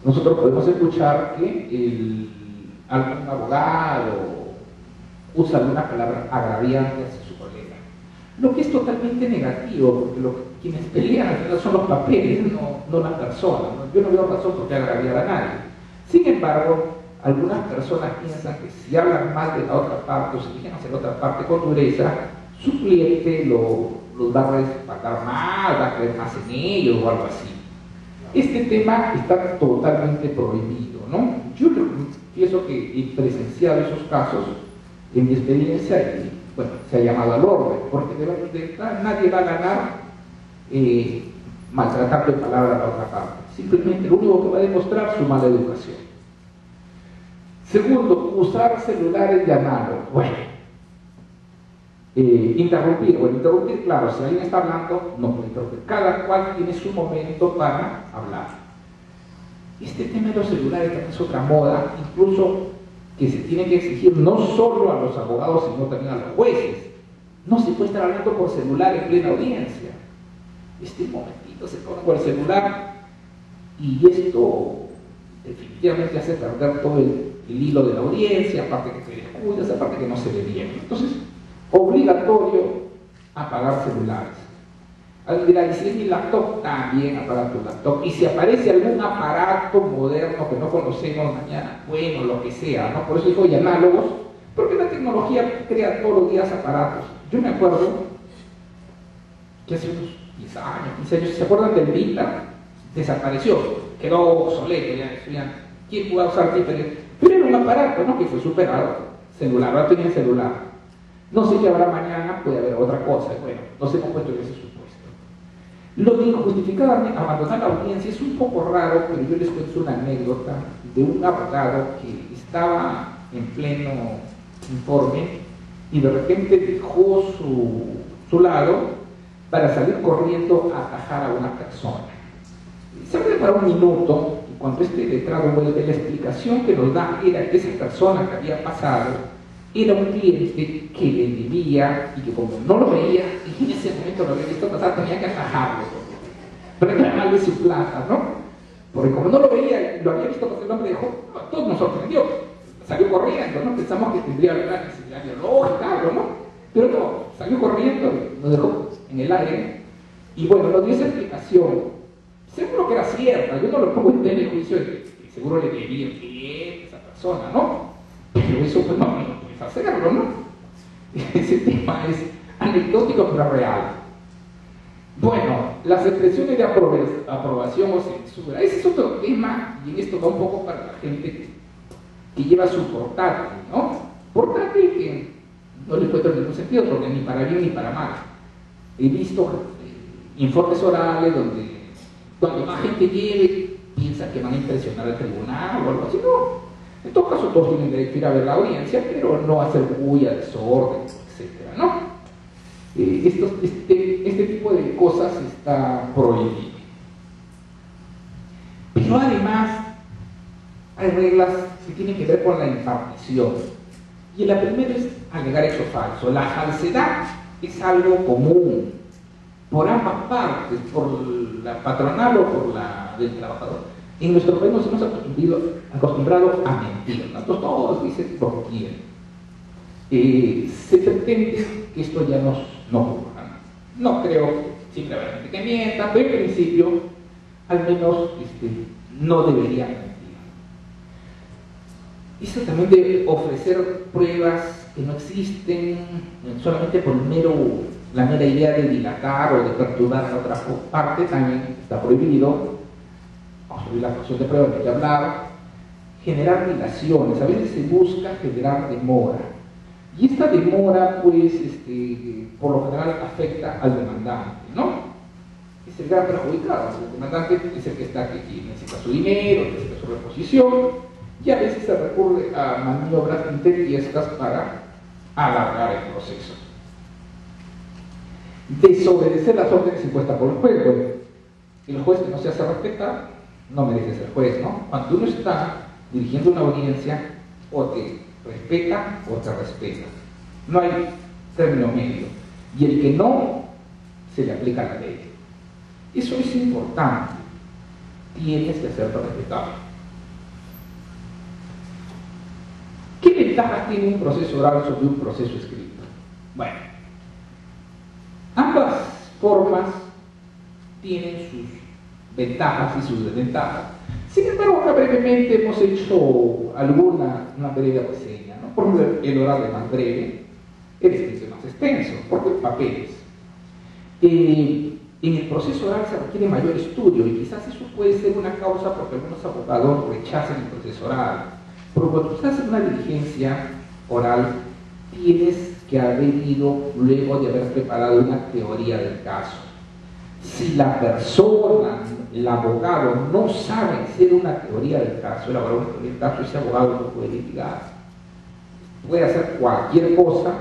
nosotros podemos escuchar que algún abogado usa alguna palabra agraviante hacia su colega, lo que es totalmente negativo, porque quienes pelean al final son los papeles, no las personas, ¿no? Yo no veo razón por qué agraviar a nadie. Sin embargo, algunas personas piensan que si hablan mal de la otra parte o se dirigen hacia la otra parte con dureza, su cliente los va a respaldar más, va a creer más en ellos o algo así. Este tema está totalmente prohibido, ¿no? Yo pienso que he presenciado esos casos en mi experiencia y, bueno, se ha llamado al orden, porque de verdad nadie va a ganar maltratando de palabra a la otra parte. Simplemente lo único que va a demostrar es su mala educación. Segundo, usar celulares llamados. Bueno, interrumpir, claro, si alguien está hablando, no puede interrumpir. Cada cual tiene su momento para hablar. Este tema de los celulares también es otra moda, incluso que se tiene que exigir no solo a los abogados, sino también a los jueces. No se puede estar hablando por celular en plena audiencia. Este momentito se pone por el celular y esto definitivamente hace perder todo el hilo de la audiencia, aparte que se descuida, aparte que no se ve bien. Entonces, obligatorio apagar celulares. Alguien dirá, y si es mi laptop, también apaga tu laptop. Y si aparece algún aparato moderno que no conocemos mañana, bueno, lo que sea, ¿no? Por eso digo, y análogos, porque la tecnología crea todos los días aparatos. Yo me acuerdo que hace unos 10 años, 15 años, ¿se acuerdan del Vita? Desapareció, quedó obsoleto, ya ¿quién puede usar Vita? Pero era un aparato, ¿no? Que fue superado, celular, ahora tienen celular. No sé qué habrá mañana, puede haber otra cosa, bueno, nos hemos puesto en ese supuesto. Lo de injustificadamente abandonar la audiencia es un poco raro, pero yo les cuento una anécdota de un abogado que estaba en pleno informe y de repente dejó su lado para salir corriendo a atajar a una persona. Se abre para un minuto y cuando este letrado vuelve, la explicación que nos da era que esa persona que había pasado era un cliente que le debía y que como no lo veía y en ese momento lo había visto pasar, tenía que atajarlo, reclamarle su plata, ¿no? Porque como no lo veía, lo había visto pasar, el hombre dejó, todo nos sorprendió, salió corriendo, ¿no? Pensamos que tendría alguna necesidad biológica, algo, ¿no? Pero no, salió corriendo, nos dejó en el aire y bueno, nos dio esa explicación. Seguro que era cierta, yo no lo pongo en el juicio de que seguro le debía el cliente a esa persona, ¿no? Pero eso pues no puedes hacerlo, ¿no? Ese tema es anecdótico pero real. Bueno, las expresiones de aprobación o censura, ese es otro tema y en esto va un poco para la gente que lleva su portátil, ¿no? Portátil que no le encuentro ningún sentido porque ni para bien ni para mal. He visto informes orales donde cuando más gente lleve piensa que van a impresionar al tribunal o algo así, no. En todo caso todos tienen derecho a ir a ver la audiencia, pero no hacer bulla, desorden, etcétera, ¿no? Este tipo de cosas está prohibido. Pero además hay reglas que tienen que ver con la impartición. Y la primera es alegar hecho falso. La falsedad es algo común por ambas partes, por la patronal o por la del trabajador. En nuestro país nos hemos acostumbrado a mentir, ¿no? Entonces todos dicen lo que quieren. Se pretende que esto ya no ocurra. No creo que siempre habrá gente que mienta, pero en principio, al menos, no debería mentir. Eso también de ofrecer pruebas que no existen solamente por la mera idea de dilatar o de perturbar a la otra parte también está prohibido. Construir la función de prueba que ya hablaba. Generar dilaciones, a veces se busca generar demora. Y esta demora, pues, por lo general afecta al demandante, ¿no? Es el gran perjudicado. El demandante es el que necesita su dinero, necesita su reposición, y a veces se recurre a maniobras intempestivas para alargar el proceso. Desobedecer las órdenes impuestas por el juez. Bueno, el juez que no se hace respetar no merece ser juez, ¿no? Cuando uno está dirigiendo una audiencia, o te respeta o te respeta. No hay término medio. Y el que no, se le aplica la ley. Eso es importante. Tienes que hacerte respetar. ¿Qué ventajas tiene un proceso oral sobre un proceso escrito? Bueno, ambas formas tienen sus ventajas y sus desventajas. Sin embargo, acá brevemente hemos hecho una breve reseña, ¿no? Por ejemplo, el oral es más breve, el escrito es más extenso, porque papeles. En el proceso oral se requiere mayor estudio y quizás eso puede ser una causa porque algunos abogados rechazan el proceso oral. Porque cuando tú estás en una diligencia oral, tienes que haber ido luego de haber preparado una teoría del caso. Si la persona, el abogado, no sabe hacer una teoría del caso, elaborar una teoría del caso, ese abogado no puede litigar. Puede hacer cualquier cosa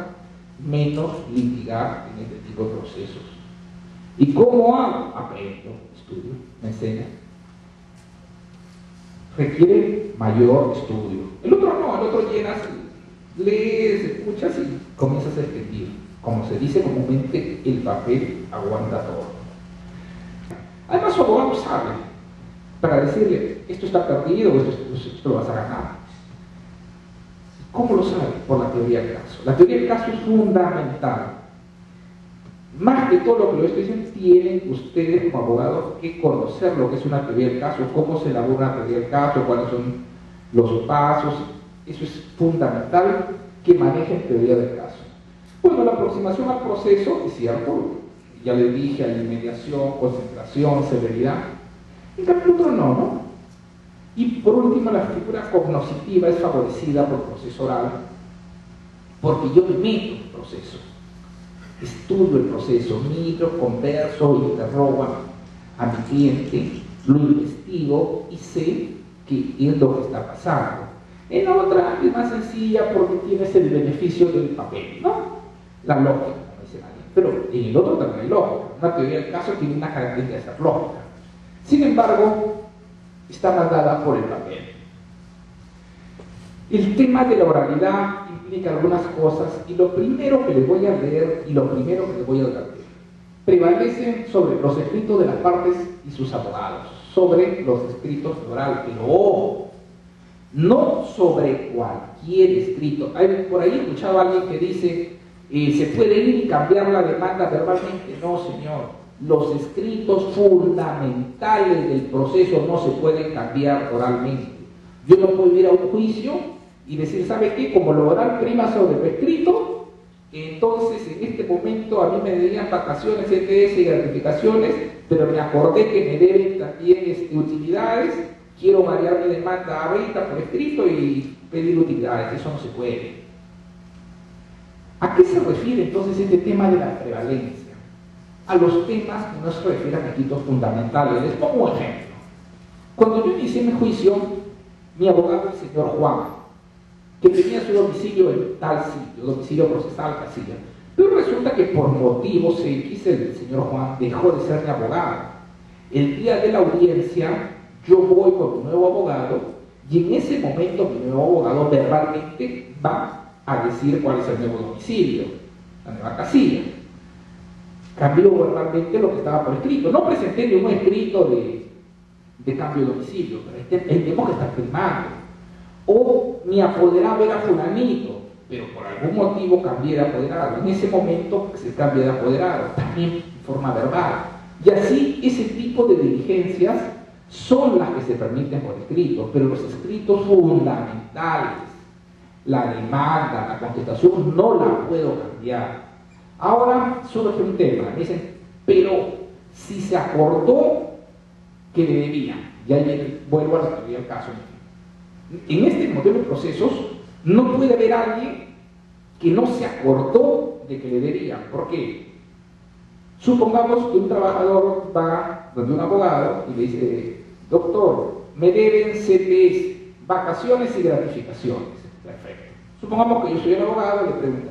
menos litigar en este tipo de procesos. ¿Y cómo hago? Aprendo, estudio, me enseña. Requiere mayor estudio. El otro no, el otro llenas, lees, escuchas y comienzas a escribir. Como se dice comúnmente, el papel aguanta todo. Además, su abogado sabe, para decirle, esto está perdido o esto lo vas a ganar. ¿Cómo lo sabe? Por la teoría del caso. La teoría del caso es fundamental. Más que todo lo que lo estoy diciendo, tienen ustedes como abogados que conocer lo que es una teoría del caso, cómo se elabora una teoría del caso, cuáles son los pasos. Eso es fundamental que manejen teoría del caso. Bueno, la aproximación al proceso es cierto, ya le dije, hay mediación, concentración, severidad. En cambio, otro no. Y por último, la figura cognoscitiva es favorecida por el proceso oral, porque yo me meto en el proceso, estudio el proceso, miro, converso, interrogo a mi cliente, lo investigo y sé qué es lo que está pasando. En la otra es más sencilla porque tienes el beneficio del papel, ¿no? La lógica, como dice alguien. Pero en el otro también hay lógica. Una teoría del caso tiene una característica de ser lógica. Sin embargo, está mandada por el papel. El tema de la oralidad implica algunas cosas y lo primero que les voy a leer y lo primero que les voy a advertir prevalecen sobre los escritos de las partes y sus abogados, sobre los escritos orales, pero ojo, no sobre cualquier escrito. Por ahí he escuchado a alguien que dice se puede ir y cambiar la demanda verbalmente. No, señor. Los escritos fundamentales del proceso no se pueden cambiar oralmente. Yo no puedo ir a un juicio y decir, ¿sabe qué? Como lo oral prima sobre lo escrito, entonces en este momento a mí me debían vacaciones, ETS y gratificaciones, pero me acordé que me deben también utilidades, quiero variar mi demanda a 20 por escrito y pedir utilidades. Eso no se puede. ¿A qué se refiere entonces este tema de la prevalencia? A los temas que no se refieren a requisitos fundamentales. Les pongo un ejemplo. Cuando yo inicié mi juicio, mi abogado, el señor Juan, que tenía su domicilio en tal sitio, domicilio procesal Casilla, pero resulta que por motivos X el señor Juan dejó de ser mi abogado. El día de la audiencia yo voy con mi nuevo abogado y en ese momento mi nuevo abogado verbalmente va a decir cuál es el nuevo domicilio, la nueva casilla. Cambió verbalmente lo que estaba por escrito. No presenté ningún escrito de cambio de domicilio, pero el tema que está firmando. O mi apoderado era fulanito, pero por algún motivo cambié de apoderado. En ese momento se cambia de apoderado, también en forma verbal. Y así ese tipo de diligencias son las que se permiten por escrito, pero los escritos fundamentales, la demanda, la contestación, no la puedo cambiar. Ahora surge un tema, me dicen, pero si se acordó que le debía, ya vuelvo a la teoría del caso. En este modelo de procesos no puede haber alguien que no se acordó de que le debían. ¿Por qué? Supongamos que un trabajador va donde un abogado y le dice, doctor, me deben CTS, vacaciones y gratificaciones. Perfecto. Supongamos que yo soy el abogado y le pregunto,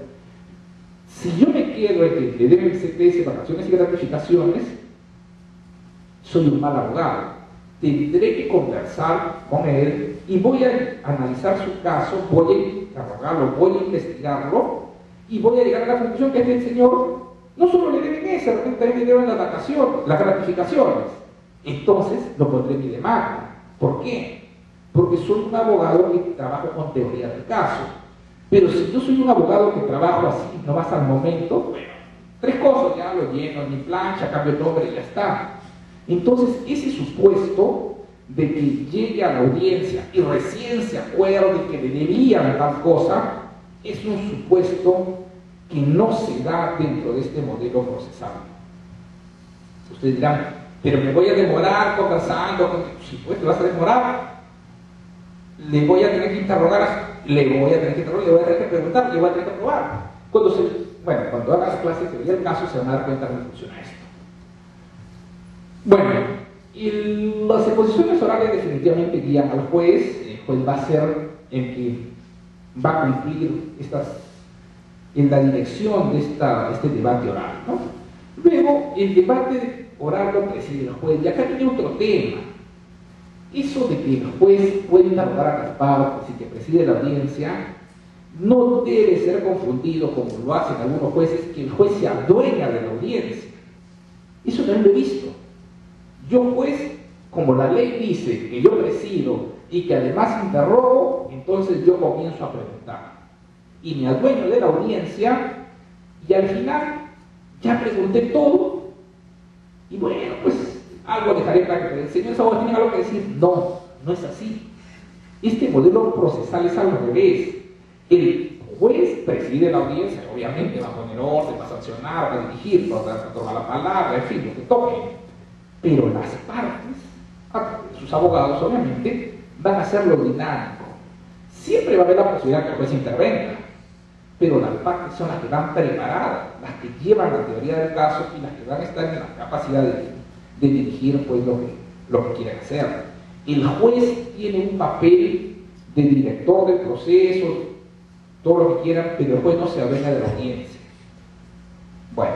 si yo me quedo en que le deben CTS, vacaciones y gratificaciones, soy un mal abogado. Tendré que conversar con él y voy a analizar su caso, voy a interrogarlo, voy a investigarlo y voy a llegar a la conclusión que este señor no solo le deben eso, de repente también le deben las vacaciones, las gratificaciones. Entonces lo pondré en mi demanda. ¿Por qué? Porque soy un abogado que trabajo con teoría del caso. Pero si yo soy un abogado que trabajo así, no vas al momento, bueno, 3 cosas, ya lo lleno en mi plancha, cambio el nombre y ya está. Entonces, ese supuesto de que llegue a la audiencia y recién se acuerde que le debían tal cosa, es un supuesto que no se da dentro de este modelo procesal. Ustedes dirán, pero me voy a demorar conversando, si pues te vas a demorar, le voy a tener que interrogar, le voy a tener que preguntar, le voy a tener que probar. Cuando haga las clases de teoría del caso se van a dar cuenta de cómo funciona esto. Bueno, y las exposiciones orales definitivamente guían al juez. El juez va a ser el que va a cumplir en la dirección de este debate oral, ¿no? Luego, el debate oral lo preside el juez, y acá tiene otro tema. Eso de que el juez puede interrogar a las partes y que preside la audiencia no debe ser confundido, como lo hacen algunos jueces, que el juez se adueña de la audiencia. Eso también lo he visto. Yo, juez, como la ley dice que yo presido y que además interrogo, entonces yo comienzo a preguntar. Y me adueño de la audiencia y al final ya pregunté todo, y bueno, pues algo dejaré para que el señor Saboa tenga algo que decir. No, no es así. Este modelo procesal es al revés. El juez preside la audiencia, obviamente va a poner orden, va a sancionar, va a dirigir, va a tomar la palabra, en fin, lo que toque. Pero las partes, sus abogados obviamente, van a hacerlo dinámico. Siempre va a haber la posibilidad que el juez intervenga, pero las partes son las que van preparadas, las que llevan la teoría del caso y las que van a estar en la capacidad de dirigir pues, lo que quieren hacer. El juez tiene un papel de director del proceso, todo lo que quieran, pero el juez no se adueña de la audiencia. Bueno,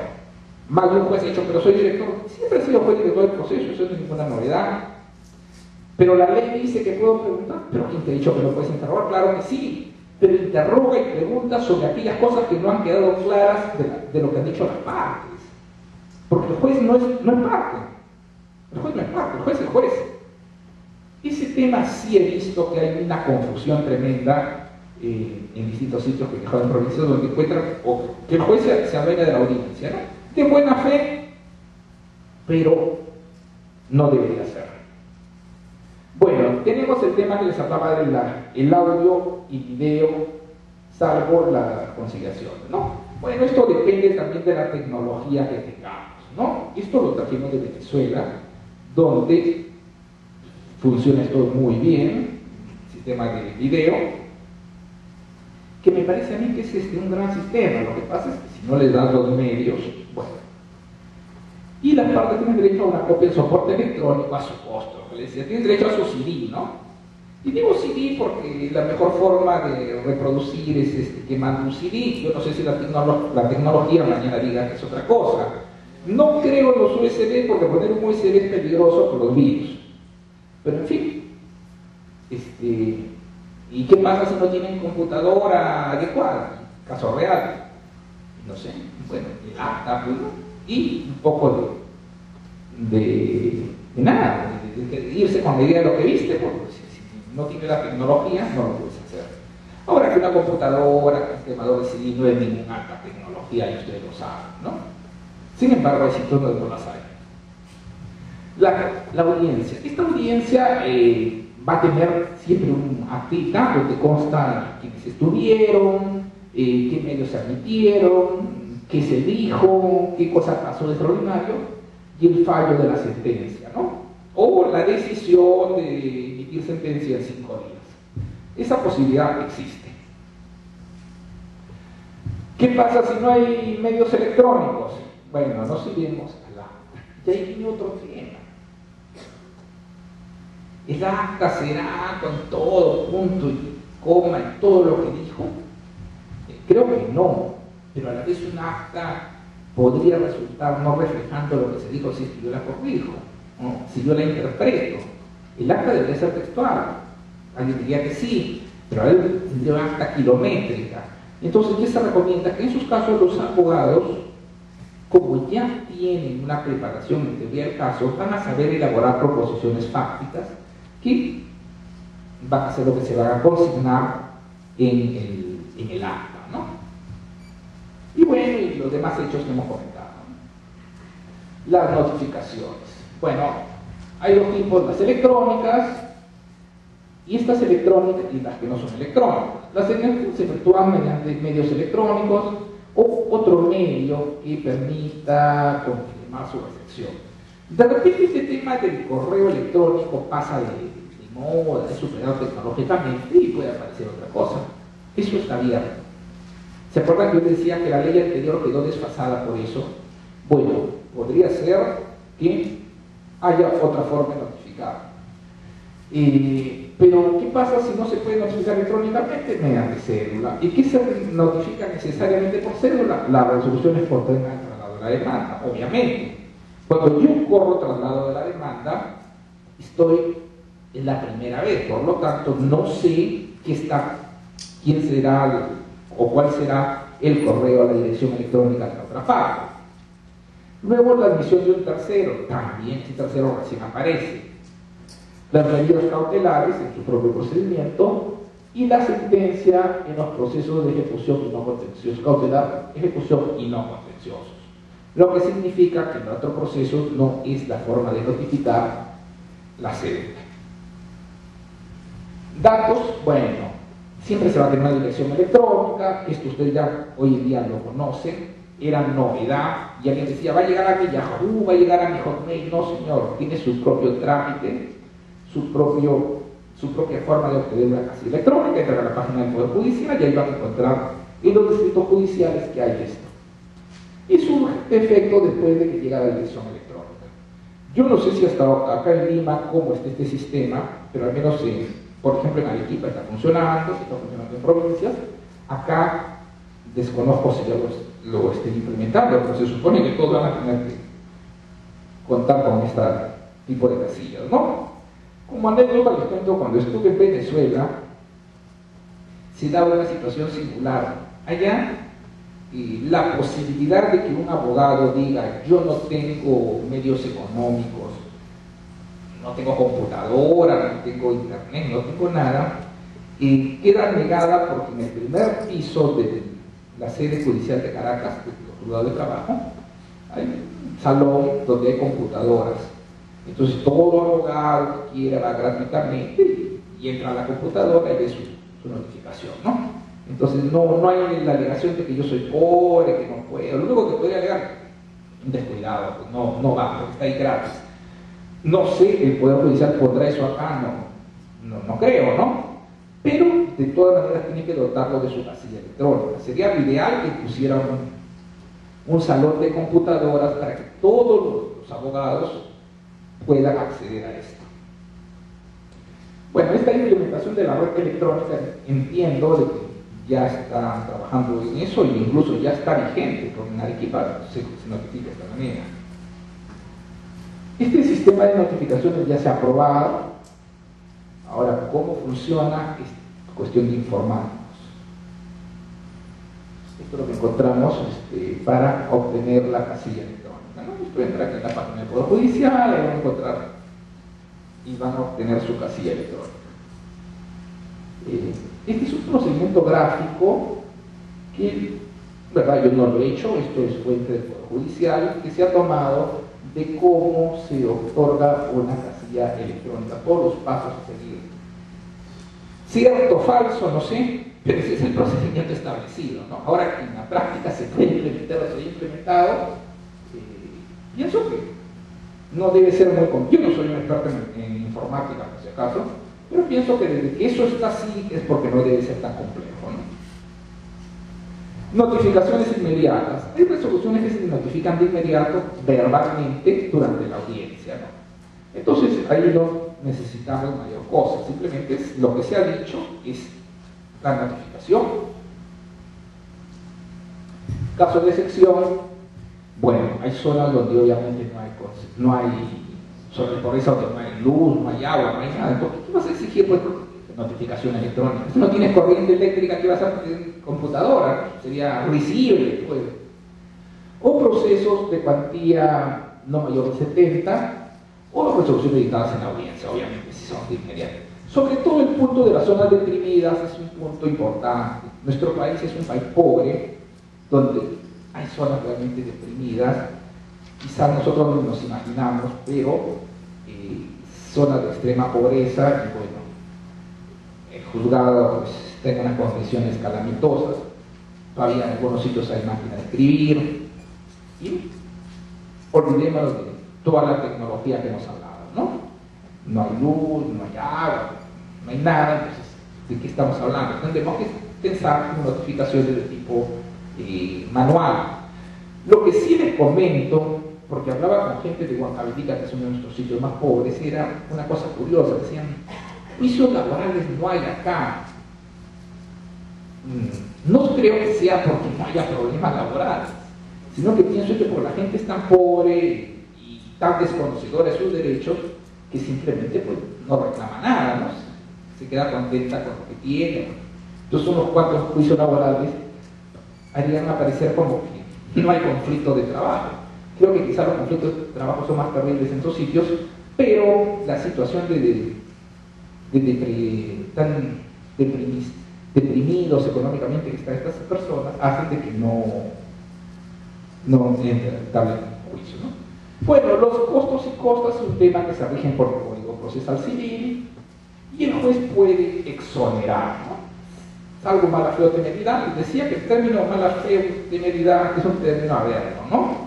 más de un juez ha dicho, pero soy director. Siempre he sido juez director del proceso, eso no es ninguna novedad. Pero la ley dice que puedo preguntar, pero ¿quién te ha dicho que lo puedes interrogar? Claro que sí, pero interroga y pregunta sobre aquellas cosas que no han quedado claras de lo que han dicho las partes. Porque el juez no es parte. El juez no es parte, el juez es el juez. Ese tema sí he visto que hay una confusión tremenda en distintos sitios que dejaron provincias donde encuentran que el juez se adueña de la audiencia, ¿no? De buena fe, pero no debería ser. Bueno, tenemos el tema que les hablaba del audio y video, salvo la conciliación, ¿no? Bueno, esto depende también de la tecnología que tengamos, ¿no? Esto lo trajimos de Venezuela, donde funciona esto muy bien, sistema de video, que me parece a mí que es un gran sistema. Lo que pasa es que si no le das los medios, bueno. Y las partes tienen derecho a una copia del soporte electrónico a su costo. Le decía, tienen derecho a su CD, ¿no? Y digo CD porque la mejor forma de reproducir es quemando un CD. Yo no sé si la tecnología mañana diga que es otra cosa. No creo en los USB porque poner un USB es peligroso por los virus. Pero en fin, ¿y qué pasa si no tienen computadora adecuada? Caso real, no sé, bueno, el acta, pues, ¿no? Y un poco de nada, de irse con la idea de lo que viste, porque si no tienes la tecnología, no lo puedes hacer. Ahora que una computadora, un quemador de CD no es ninguna alta tecnología, y ustedes lo saben, ¿no? Sin embargo, hay sitios donde no las hay. La audiencia. Esta audiencia va a tener siempre un actita donde consta quiénes estuvieron, qué medios se admitieron, qué se dijo, qué cosa pasó de extraordinario y el fallo de la sentencia, ¿no? O la decisión de emitir sentencia en 5 días. Esa posibilidad existe. ¿Qué pasa si no hay medios electrónicos? Bueno, no seguimos al acta. Y ahí viene otro tema. ¿El acta será con todo, punto y coma y todo lo que dijo? Creo que no, pero a la vez un acta podría resultar no reflejando lo que se dijo si es que yo la corrijo, ¿no? Si yo la interpreto. El acta debería ser textual. Alguien diría que sí, pero a él tendría una acta kilométrica. Entonces, ¿qué se recomienda? Que en sus casos los abogados, como ya tienen una preparación en teoría del caso, van a saber elaborar proposiciones fácticas que van a ser lo que se va a consignar en el acta, ¿no? Y bueno, y los demás hechos que hemos comentado. Las notificaciones. Bueno, hay dos tipos, las electrónicas y estas electrónicas y las que no son electrónicas. Las electrónicas se efectúan mediante medios electrónicos o otro medio que permita confirmar su recepción. De repente este tema del correo electrónico pasa de moda, es superado tecnológicamente y puede aparecer otra cosa. Eso está abierto. ¿Se acuerdan que yo decía que la ley anterior quedó desfasada por eso? Bueno, podría ser que haya otra forma de notificar. Pero, ¿qué pasa si no se puede notificar electrónicamente? Mediante cédula. ¿Y qué se notifica necesariamente por cédula? La resolución es por tema del traslado de la demanda, obviamente. Cuando yo corro traslado de la demanda, estoy en la primera vez, por lo tanto, no sé quién será o cuál será el correo a la dirección electrónica de la otra parte. Luego, la admisión de un tercero, también ese tercero recién aparece. Las medidas cautelares en su propio procedimiento y la sentencia en los procesos de ejecución y no contenciosos, cautelar, ejecución y no contenciosos. lo que significa que en otro proceso no es la forma de notificar la sede. Datos, bueno, siempre se va a tener una dirección electrónica, esto ustedes ya hoy en día lo conocen, era novedad, y alguien decía, va a llegar a mi Yahoo, va a llegar a mi Hotmail. No, señor, tiene su propio trámite, su propia forma de obtener una casilla electrónica. Entra a la página del Poder Judicial y ahí van a encontrar en los distritos judiciales que hay esto. Y surge efecto después de que llega la dirección electrónica. Yo no sé si hasta acá en Lima cómo está este sistema, pero al menos, por ejemplo, en Arequipa está funcionando en provincias. Acá desconozco si ya lo estén implementando, pero se supone que todos van a tener que contar con este tipo de casillas, ¿no? Como anécdota les cuento, cuando estuve en Venezuela, se daba una situación singular. Allá, la posibilidad de que un abogado diga, yo no tengo medios económicos, no tengo computadora, no tengo internet, no tengo nada, queda negada porque en el primer piso de la sede judicial de Caracas, de los juzgados de trabajo, hay un salón donde hay computadoras. Entonces todo abogado que quiera va gratuitamente y entra a la computadora y ve su notificación, ¿no? Entonces no hay la alegación de que yo soy pobre, que no puedo. Lo único que podría alegar, un descuidado, pues no va, porque está ahí gratis. No sé, el Poder Judicial pondrá eso acá, no creo, ¿no? Pero de todas maneras tiene que dotarlo de su casilla electrónica. Sería lo ideal que pusiera un salón de computadoras para que todos los abogados puedan acceder a esto. Bueno, esta implementación de la red electrónica, entiendo de que ya están trabajando en eso e incluso ya está vigente, porque en Arequipa se notifica de esta manera. Este sistema de notificaciones ya se ha aprobado. Ahora, ¿cómo funciona? Es cuestión de informarnos. Esto es lo que encontramos para obtener la casilla electrónica, ¿no? Esto entra aquí en la página del Poder Judicial, ahí van a encontrar y van a obtener su casilla electrónica. Este es un procedimiento gráfico que, verdad, yo no lo he hecho, esto es fuente del Poder Judicial, que se ha tomado de cómo se otorga una casilla electrónica, todos los pasos a seguir. Cierto, falso, no sé, pero ese es el procedimiento establecido, ¿no? Ahora que en la práctica se puede implementar o se ha implementado, pienso que no debe ser muy complejo. Yo no soy un experto en informática, por si acaso, pero pienso que desde que eso está así es porque no debe ser tan complejo, ¿no? Notificaciones inmediatas. Hay resoluciones que se notifican de inmediato verbalmente durante la audiencia, ¿no? Entonces ahí no necesitamos mayor cosa, simplemente es lo que se ha dicho es la notificación. Caso de excepción, bueno, hay zonas donde obviamente no hay zona de pobreza, donde no hay luz, no hay agua, no hay nada. Entonces, ¿qué vas a exigir? Pues notificación electrónica. Si no tienes corriente eléctrica, ¿qué vas a tener computadora? Sería risible, pues. O procesos de cuantía no mayor de 70, o resoluciones dictadas en la audiencia, obviamente, si son de inmediato. Sobre todo el punto de las zonas deprimidas es un punto importante. Nuestro país es un país pobre, donde hay zonas realmente deprimidas. Quizás nosotros no nos imaginamos, pero zonas de extrema pobreza, y bueno, el juzgado pues, está en unas condiciones calamitosas. Todavía en algunos sitios hay máquinas de escribir, y olvidémonos de toda la tecnología que hemos hablado, ¿no? No hay luz, no hay agua, no hay nada. Entonces, ¿de qué estamos hablando? Tendremos que pensar en notificaciones de tipo manual. Lo que sí les comento, porque hablaba con gente de Huancavelica, que es uno de nuestros sitios más pobres, era una cosa curiosa. Decían, juicios laborales no hay acá. No creo que sea porque no haya problemas laborales, sino que pienso que por la gente es tan pobre y tan desconocedora de sus derechos que simplemente pues, no reclama nada, ¿no? Se queda contenta con lo que tiene. Entonces unos cuantos juicios laborales harían aparecer como que no hay conflicto de trabajo. Creo que quizás los conflictos de trabajo son más terribles en esos sitios, pero la situación tan deprimidos económicamente que están estas personas hacen de que no no darle juicio, ¿no? Bueno, los costos y costas es un tema que se rigen por el Código Procesal Civil y el juez puede exonerar, ¿no? Salvo mala fe o temeridad. Les decía que el término mala fe o temeridad es un término abierto, ¿no?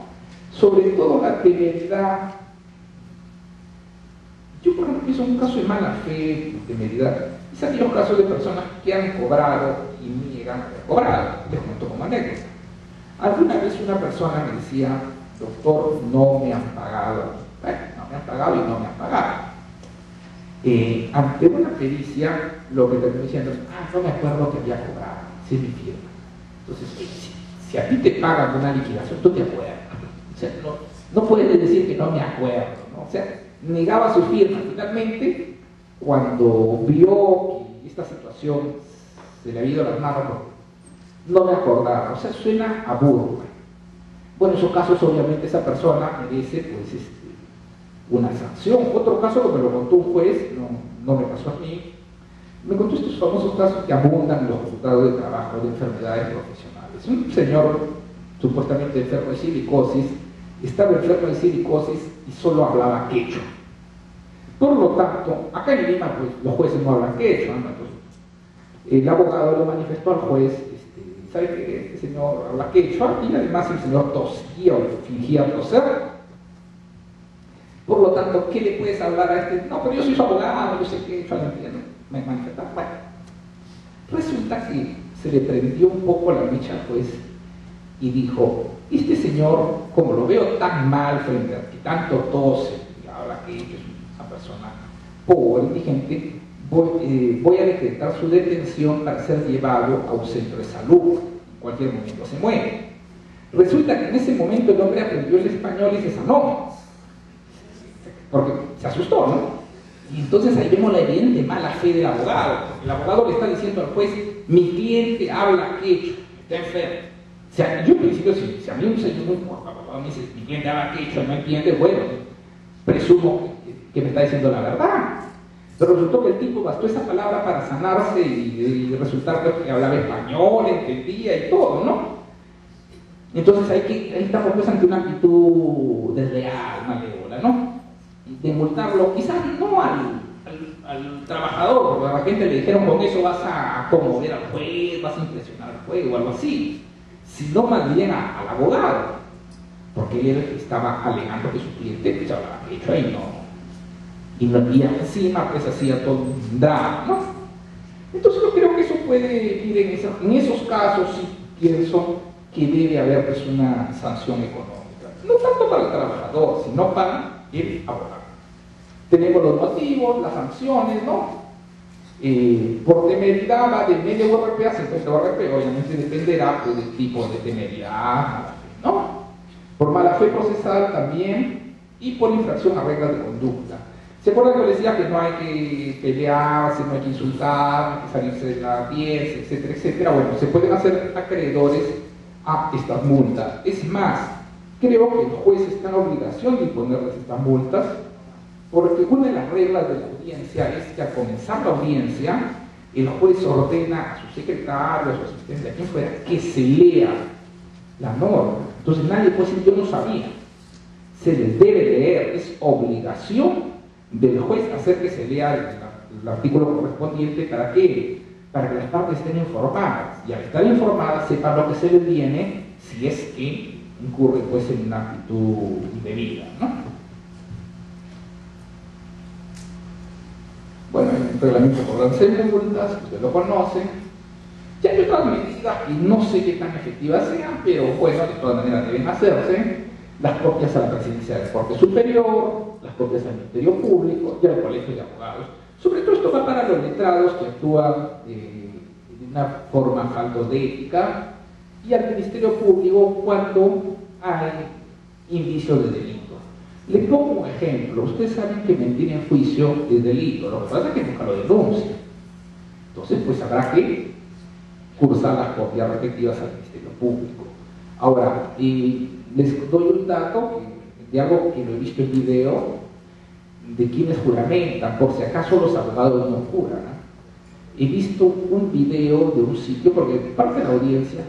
Sobre todo la temeridad. Yo, por ejemplo, pienso en un caso de mala fe o temeridad. Es aquellos casos de personas que han cobrado y niegan haber cobrado. Les cuento como anécdota. Alguna vez una persona me decía: doctor, no me han pagado. Bueno, no me han pagado y no me han pagado. Ante una pericia, lo que terminó diciendo es: no me acuerdo que había cobrado, sí es mi firma. Entonces, si a ti te pagan una liquidación, tú te acuerdas. O sea, no puedes decir que no me acuerdo, ¿no? O sea, negaba su firma. Finalmente, cuando vio que esta situación se le había ido a las manos, no me acordaba. O sea, suena a burla. Bueno, en esos casos, obviamente, esa persona merece, pues, una sanción. Otro caso que me lo contó un juez, no me pasó a mí, me contó estos famosos casos que abundan en los juzgados de trabajo de enfermedades profesionales. Un señor supuestamente enfermo de silicosis, estaba enfermo de silicosis y solo hablaba quechua. Por lo tanto, acá en Lima, pues, los jueces no hablan quechua, ¿no? Entonces, el abogado le manifestó al juez: ¿sabe que este señor habla quechua? Y además el señor tosía o fingía toser. Por lo tanto, ¿qué le puedes hablar a este? No, pero yo soy su abogado, yo sé quechua, no entiendo. Me manifestó. Bueno, resulta que se le prendió un poco la mecha al juez y dijo: este señor, como lo veo tan mal frente a que tanto tose y habla que es una persona pobre, indigente, voy a decretar su detención para ser llevado a un centro de salud. En cualquier momento se muere. Resulta que en ese momento el hombre aprendió el español y se sanó, porque se asustó, ¿no? Y entonces ahí vemos la evidente mala fe del abogado. El abogado le está diciendo al juez: mi cliente habla quechua, está enfermo. O sea, yo en principio, si a mí un señor me dice: mi cliente habla quechua, no entiende, bueno, presumo que me está diciendo la verdad. Pero resultó que el tipo bastó esa palabra para sanarse y resultar que hablaba español, entendía y todo, ¿no? Entonces ahí estamos pues ante una actitud desleal, malévola, ¿no? De multarlo, quizás no al trabajador, porque a la gente le dijeron: con eso vas a conmover al juez, vas a impresionar al juez o algo así, sino más bien al abogado, porque él estaba alegando que su cliente pues hablaba quechua y encima pues hacía todo un drama, ¿no? Entonces yo creo que eso puede ir en esos casos. Sí pienso que debe haber pues una sanción económica, no tanto para el trabajador, sino para el abogado. Tenemos los motivos, las sanciones, ¿no? Por temeridad va de medio URP a 50 URP, obviamente dependerá pues, del tipo de temeridad, ¿no? Por mala fe procesal también, y por infracción a reglas de conducta. ¿Se acuerdan que les decía que no hay que pelearse, no hay que insultar, no hay que salirse de la piel, etcétera, etcétera? Bueno, se pueden hacer acreedores a estas multas. Es más, creo que el juez está en la obligación de imponerles estas multas, porque una de las reglas de la audiencia es que al comenzar la audiencia, el juez ordena a su secretario, a su asistente, a quien fuera, que se lea la norma. Entonces nadie puede decir: yo no sabía. Se les debe leer, es obligación del juez hacer que se lea el artículo correspondiente. ¿Para qué? Para que las partes estén informadas, y al estar informadas sepan lo que se les viene si es que incurre pues en una actitud indebida, ¿no? Bueno, el reglamento por cobranza de multas, ustedes lo conocen. Ya hay otras medidas que no sé qué tan efectivas sean, pero bueno, de todas maneras deben hacerse. Las copias a la presidencia de la Corte Superior, las copias al Ministerio Público y al Colegio de Abogados. Sobre todo esto va para los letrados que actúan de una forma falto de ética, y al Ministerio Público cuando hay indicios de delito. Le pongo un ejemplo. Ustedes saben que mentir en juicio es delito, lo que pasa es que nunca lo denuncia. Entonces, pues habrá que cursar las copias respectivas al Ministerio Público. Ahora, les doy un dato de algo que lo he visto en video, de quienes juramentan, por si acaso los abogados no juran, ¿no? He visto un video de un sitio, porque parte de la audiencia,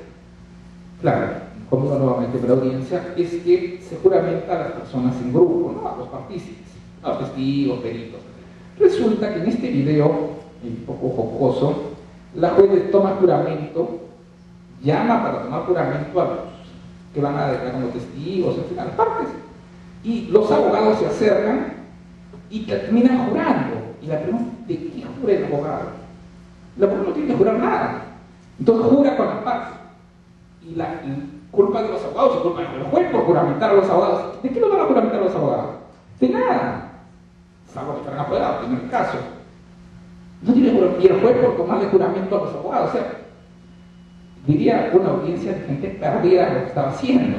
claro, conmigo nuevamente en la audiencia, es que se juramenta a las personas en grupo, ¿no? A los partícipes, a los testigos, peritos. Resulta que en este video, un poco jocoso, la juez le toma juramento, llama para tomar juramento a los que van a declarar como testigos, en fin, a las partes. Y los abogados se acercan y terminan jurando. Y la pregunta, ¿de qué jura el abogado? El abogado no tiene que jurar nada. Entonces jura con la parte. Y la culpa de los abogados y culpa del juez por juramentar a los abogados. ¿De qué lo van a juramentar a los abogados? De nada. Salvo que están apoderados, en el caso. No tiene juramento. Y el juez por tomarle juramento a los abogados. O sea, diría una audiencia de gente perdida lo que estaba haciendo.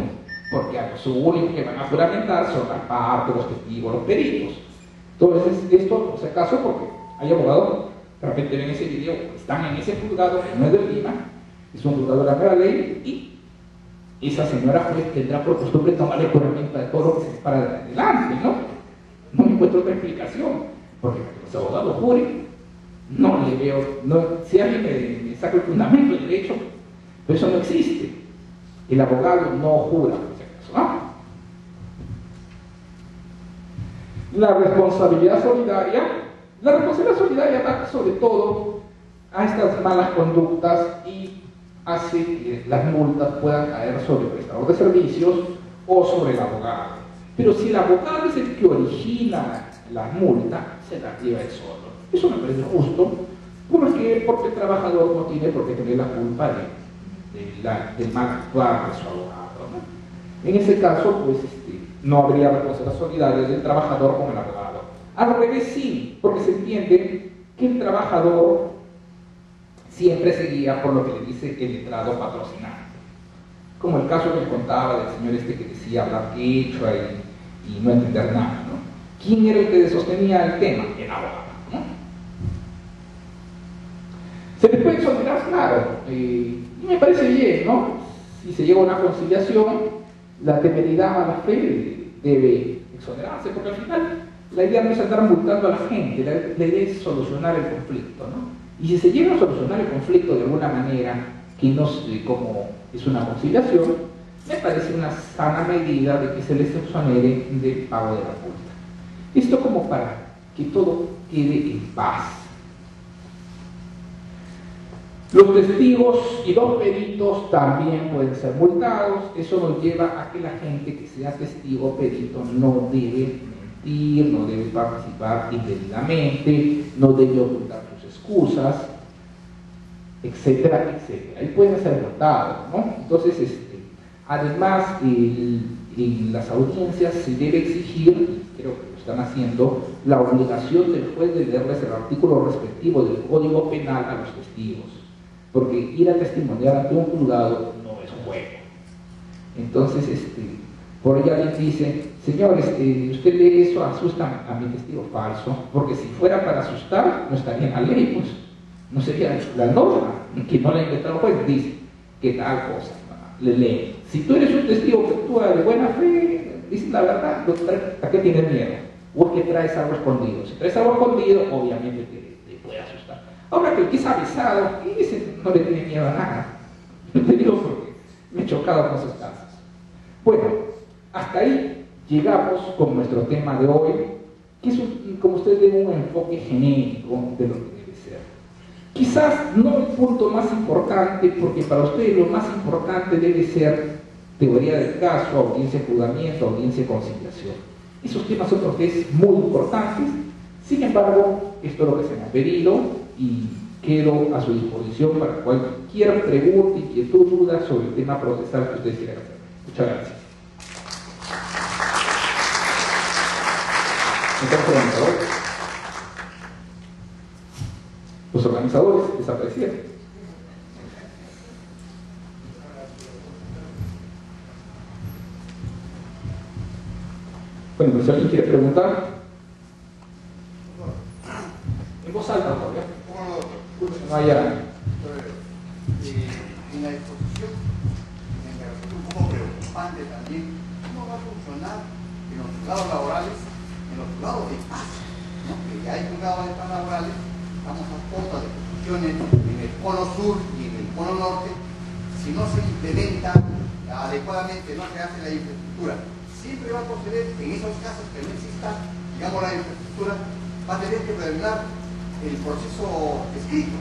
Porque a los únicos que van a juramentar son las partes, los testigos, los peritos. Entonces, esto, por si acaso, porque hay abogados de repente ven ese video, están en ese juzgado que no es de Lima, es un juzgado de la Nueva Ley, y esa señora juez tendrá por costumbre tomarle juramento de todo lo que se dispara de adelante, ¿no? No me encuentro otra explicación, porque los abogados juren, no le veo, no, si alguien me saca el fundamento del derecho, pero eso no existe. El abogado no jura, por si acaso, ¿no? La responsabilidad solidaria ataca sobre todo a estas malas conductas y hace que las multas puedan caer sobre el prestador de servicios o sobre el abogado. Pero si el abogado es el que origina la multa, se la lleva él solo. Eso me parece justo, porque el trabajador no tiene por qué tener la culpa del mal actuar de su abogado, ¿no? En ese caso, pues, no habría responsabilidad solidaria del trabajador con el abogado. Al revés sí, porque se entiende que el trabajador siempre se guía por lo que le dice el letrado patrocinante. Como el caso que contaba del señor que decía hablar quechua y no entender nada, ¿no? ¿Quién era el que sostenía el tema? El abogado, ¿no? Se le puede exonerar, claro, y me parece bien, ¿no? Si se llega a una conciliación, la temeridad a la fe debe exonerarse, porque al final la idea no es andar multando a la gente, la idea es solucionar el conflicto, ¿no? Y si se llega a solucionar el conflicto de alguna manera, que no como es una conciliación, me parece una sana medida de que se les exonere del pago de la multa. Esto como para que todo quede en paz. Los testigos y los peritos también pueden ser multados. Eso nos lleva a que la gente que sea testigo o perito no debe mentir, no debe participar indebidamente, no debe ocultar sus excusas, etcétera, etcétera. Y pueden ser multados, ¿no? Entonces, además, en las audiencias se debe exigir, y creo que lo están haciendo, la obligación del juez de leerles el artículo respectivo del Código Penal a los testigos. Porque ir a testimoniar ante un juzgado no es juego. Entonces, por allá alguien dice, señor, usted lee eso, asusta a mi testigo falso, porque si fuera para asustar, no estaría en la ley, pues, no sería la norma, que no la inventó el juez, dice que tal cosa, le lee. Si tú eres un testigo que actúa de buena fe, dices la verdad, ¿a qué tienes miedo? O es que traes algo escondido. Si traes algo escondido, obviamente te puede asustar. Ahora que el que es avisado, ese no le tiene miedo a nada. Te digo porque me he chocado con esos casos. Bueno, hasta ahí llegamos con nuestro tema de hoy, que es, como ustedes ven, un enfoque genérico de lo que debe ser. Quizás no el punto más importante, porque para ustedes lo más importante debe ser teoría del caso, audiencia de juzgamiento, audiencia de conciliación. Esos temas son los que es muy importantes. Sin embargo, esto es lo que se me ha pedido y quedo a su disposición para cualquier pregunta, inquietud, duda sobre el tema procesal que ustedes quieran hacer. Muchas gracias. Los organizadores desaparecieron. Bueno, pues si alguien quiere preguntar, en voz alta todavía. No haya. En la exposición, me parece un poco preocupante también cómo va a funcionar en los juzgados laborales, en los juzgados de paz, ¿no? Que ya hay juzgados de paz laborales, estamos a costas de discusiones en el polo sur y en el polo norte. Si no se implementa adecuadamente no se hace la infraestructura, siempre va a proceder, en esos casos que no exista, digamos, la infraestructura, va a tener que predominar el proceso escrito.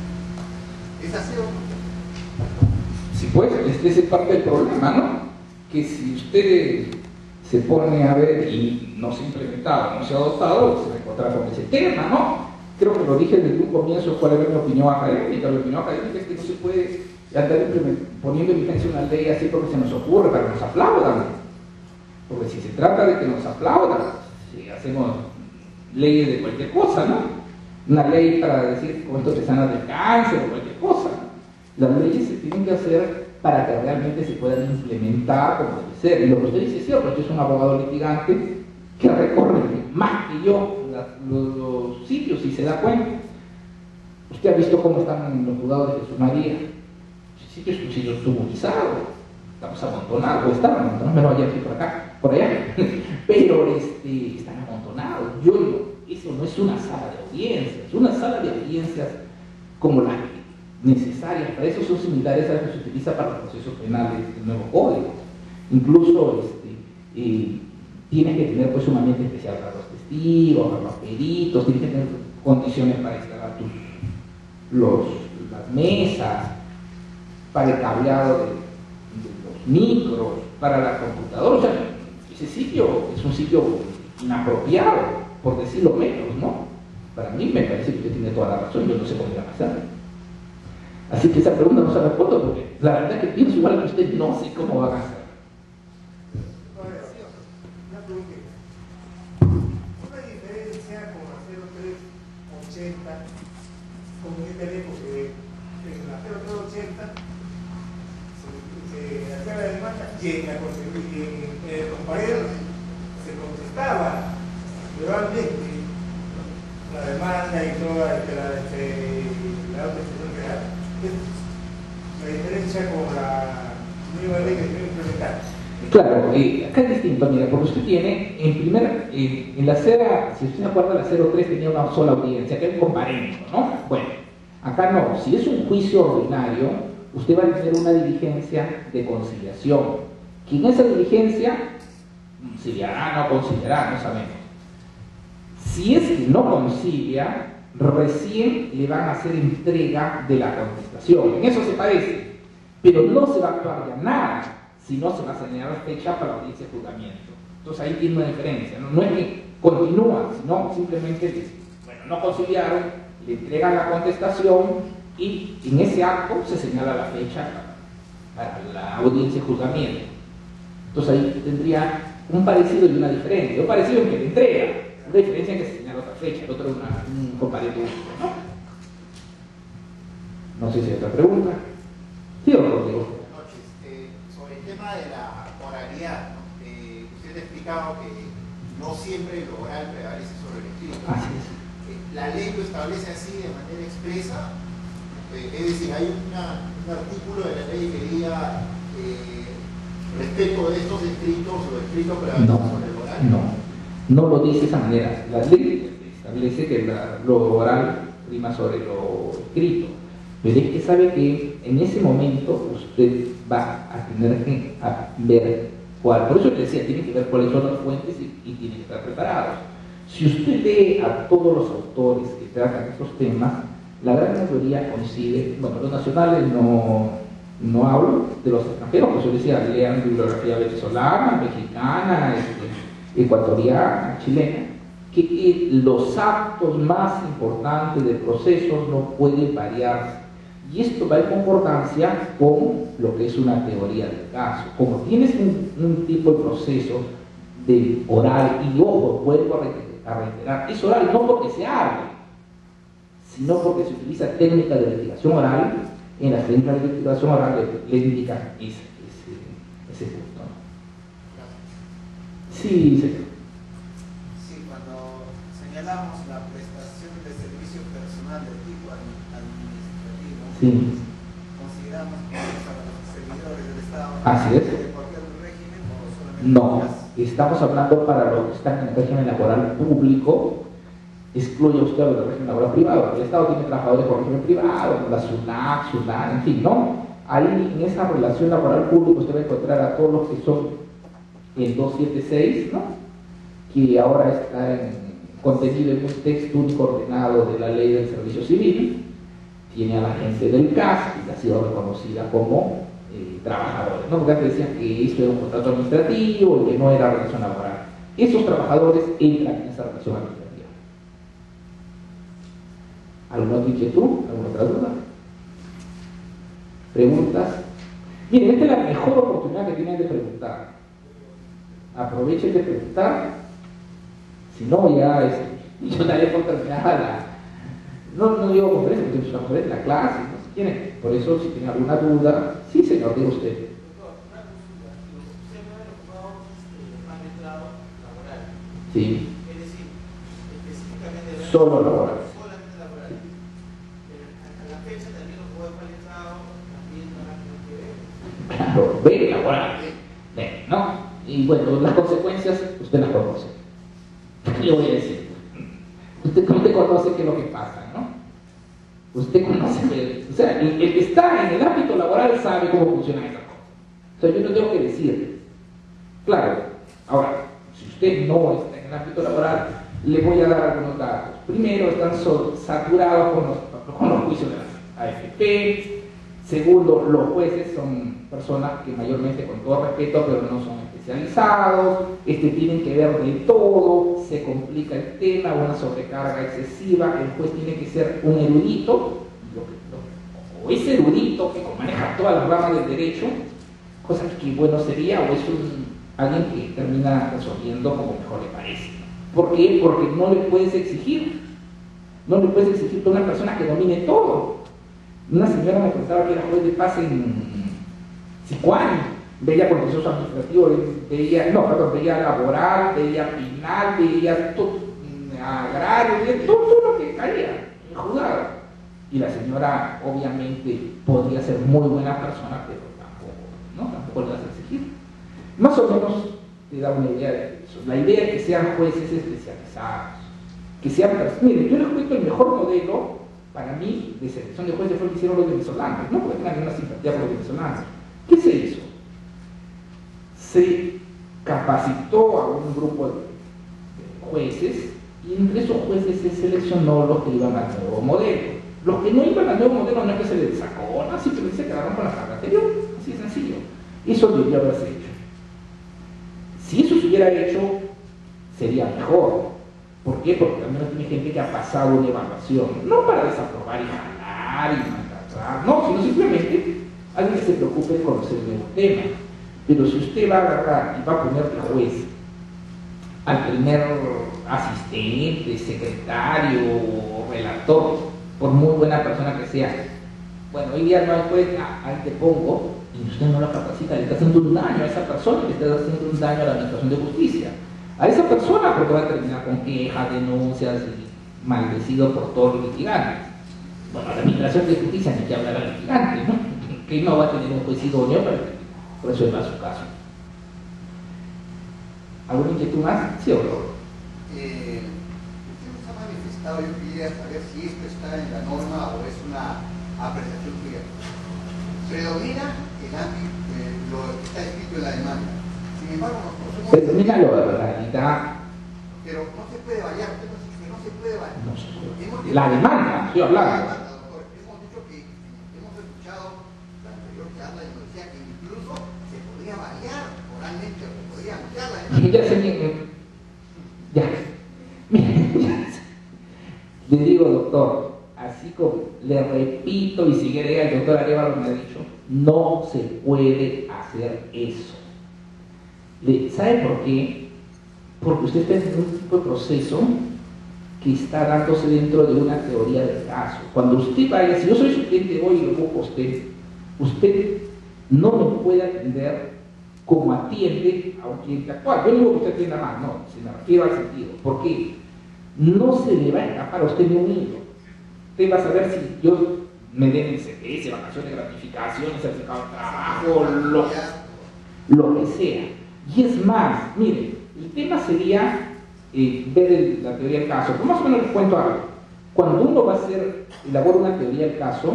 ¿Es así o no? Sí, pues, ese es parte del problema, ¿no? Que si usted se pone a ver y no se ha implementado, no se ha adoptado, se va a encontrar con ese tema, ¿no? Creo que lo dije desde un comienzo cuál era mi opinión académica. La opinión académica es que no se puede andar poniendo en vigencia una ley así porque se nos ocurre, para que nos aplaudan. Porque si se trata de que nos aplaudan, si hacemos leyes de cualquier cosa, ¿no? Una ley para decir cómo esto te sana del cáncer o cualquier cosa. Las leyes se tienen que hacer para que realmente se puedan implementar como debe ser. Y lo que usted dice es cierto, usted es un abogado litigante que recorre más que yo los sitios y se da cuenta. Usted ha visto cómo están los juzgados de Jesús María. El sitio es un sitio subutizado, estamos amontonados, o estaban amontonados, menos allá aquí por acá, por allá, pero están amontonados. Yo digo, eso no es una sala de audiencias, es una sala de audiencias como las necesarias, para eso son similares a las que se utiliza para los procesos penales del nuevo código. Incluso tienes que tener pues un ambiente especial para los testigos, para los peritos, tienes que tener condiciones para instalar las mesas, para el cableado de los micros, para la computadora. O sea, ese sitio es un sitio inapropiado, por decirlo menos, ¿no? Para mí me parece que usted tiene toda la razón, yo no sé cómo irán a hacer. Así que esa pregunta no se la respondo porque la verdad es que pienso igual que usted, no sé cómo van a hacer. Una diferencia con la 0380, con que tenemos que en la 0380 se hacía la demanda y en el compañero se contestaba verbalmente la demanda y toda la objeción que era. La diferencia con la nueva ley que se quiere implementar. Claro, acá es distinto, mira, porque usted tiene, en la acera, si usted se acuerda, la 03 tenía una sola audiencia, que es un comparendo, ¿no? Bueno, acá no, si es un juicio ordinario, usted va a tener una diligencia de conciliación, que en esa diligencia, conciliará, no conciliará, no sabemos. Si es que no concilia, recién le van a hacer entrega de la contestación. En eso se parece, pero no se va a actuar ya nada, sino se va a señalar fecha para la audiencia de juzgamiento. Entonces ahí tiene una diferencia, no es que continúan, sino simplemente no conciliaron, le entregan la contestación y en ese acto se señala la fecha para la audiencia de juzgamiento. Entonces ahí tendría un parecido y una diferencia. Un parecido en que le entrega, una diferencia en que se señala otra fecha, el otro es un comparativo, ¿no? No sé si hay otra pregunta. Sí, o Rodrigo. Sobre el tema de la oralidad, ¿no? Usted ha explicado que no siempre lo oral prevalece sobre el escrito. Así es. La ley lo establece así de manera expresa, es decir, hay un artículo de la ley que diga respecto de estos escritos, lo escrito prevalece sobre el oral. No lo dice de esa manera. La ley establece que lo oral prima sobre lo escrito, pero es que sabe que en ese momento usted va a tener que ver cuál, por eso le decía, tiene que ver cuáles son las fuentes y tiene que estar preparados. Si usted lee a todos los autores que tratan estos temas, la gran mayoría coincide, bueno, los nacionales no hablo, de los extranjeros, pues yo decía, lean bibliografía venezolana, mexicana, ecuatoriana, chilena, que los actos más importantes del proceso no pueden variarse. Y esto va en concordancia con lo que es una teoría del caso. Como tienes un tipo de proceso de oral, y ojo, vuelvo a reiterar, es oral no porque se hable, sino porque se utiliza técnica de litigación oral. En las técnicas de litigación oral le indican ese punto, ¿no? Sí, señor. Sí, cuando señalamos la prestación de servicio personal de tipo administrativo, Sí. consideramos que es para los servidores del Estado. Así es. ¿De cualquier régimen o solamente? No, estamos hablando para los que están en el régimen laboral público. Excluye usted al régimen laboral privado. El Estado tiene trabajadores por régimen privado, la SUNAT, en fin, ¿no? Ahí en esa relación laboral pública usted va a encontrar a todos los que son el 276, ¿no? Que ahora está contenido en un texto único ordenado de la ley del servicio civil. Tiene a la gente del CAS, que ha sido reconocida como trabajadores, ¿no? Porque antes decían que esto era un contrato administrativo y que no era relación laboral. Esos trabajadores entran en esa relación administrativa. ¿Alguna otra inquietud? ¿Alguna otra duda? ¿Preguntas? Miren, esta es la mejor oportunidad que tienen de preguntar. Aprovechen de preguntar. Si no, ya yo daré por terminada no digo conferencia, porque es una conferencia, la clase, ¿no? Si quieren. Por eso, si tienen alguna duda, sí, señor, diga usted. Sí. Es decir, específicamente Solo laboral. solamente laboral. A la fecha también los juegos palestrados también no la tienen que ver. Claro, ve laboral. ¿No? Y bueno, las consecuencias usted las conoce. ¿Qué le voy a decir? Usted conoce qué es lo que pasa, ¿no? Usted conoce, o sea, el que está en el ámbito laboral sabe cómo funciona esa cosa. O sea, yo no tengo que decirle. Claro, ahora, si usted no está en el ámbito laboral, le voy a dar algunos datos. Primero, están saturados con los juicios de la AFP. Segundo, los jueces son personas que mayormente, con todo respeto, pero no son especializados, tienen que ver de todo, se complica el tema, una sobrecarga excesiva, el juez tiene que ser un erudito, o es erudito que maneja todas las ramas del derecho, cosa que bueno sería, o es alguien que termina resolviendo como mejor le parece. ¿Por qué? Porque no le puedes exigir a una persona que domine todo. Una señora me contaba que era juez de paz en 5 años, veía contencioso administrativo, veía laboral, veía penal, veía todo, agrario, veía todo lo que caía en juzgado. Y la señora obviamente podría ser muy buena persona, pero tampoco le vas a exigir. Más o menos te da una idea de eso. La idea es que sean jueces especializados, que sean personas. Miren, yo les cuento el mejor modelo para mí de selección de jueces fue lo que hicieron los venezolanos, no porque tengan una simpatía por los venezolanos. ¿Qué se hizo? Se capacitó a un grupo de jueces y entre esos jueces se seleccionó los que iban al nuevo modelo. Los que no iban al nuevo modelo no es que se les sacó, no, simplemente se quedaron con la tabla anterior, así de sencillo. Eso debió haberse hecho. Si eso se hubiera hecho, sería mejor. ¿Por qué? Porque al menos tiene gente que ha pasado una evaluación, no para desaprobar y jalar y maltratar, no, sino simplemente alguien que se preocupe de conocer el nuevo tema. Pero si usted va a agarrar y va a poner de juez al primer asistente, secretario o relator, por muy buena persona que sea, bueno, hoy día no hay juez, ahí te pongo, y usted no lo capacita, le está haciendo un daño a esa persona, le está haciendo un daño a la administración de justicia. A esa persona porque va a terminar con quejas, denuncias y maldecido por todos los litigantes. Bueno, la administración de justicia ni que hablar al litigante, ¿no? Que no va a tener un juez idóneo para que resuelva su caso. ¿Alguna inquietud más? Sí, doctor. Usted nos ha manifestado, yo quería saber si esto está en la norma o es una apreciación suya. Predomina el ámbito, lo que está escrito en la demanda. Sin embargo, nosotros predomina la realidad. Pero no se puede variar, usted nos dice que no se puede variar. No se puede. La demanda, estoy hablando. Hemos dicho que hemos escuchado la anterior charla y nos decía que incluso se podría variar oralmente, o se podría ampliar la demanda. Ya sé bien. Ya. Mire, le digo, doctor, así como le repito y si quiere el doctor Arevalo me ha dicho, no se puede hacer eso. ¿Sabe por qué? Porque usted está en un tipo de proceso que está dándose dentro de una teoría del caso. Cuando usted vaya, si yo soy su cliente hoy y lo busco a usted no me puede atender como atiende a un cliente actual. Yo no digo que usted atienda mal, no, se me refiero al sentido. ¿Por qué? No se le va a escapar a usted ni un hilo. Usted va a saber si yo me den el CPS, vacaciones, gratificaciones, certificado de trabajo, lo que sea. Y es más, mire, el tema sería ver la teoría del caso. Pero más o menos les cuento algo. Cuando uno va a elabora una teoría del caso,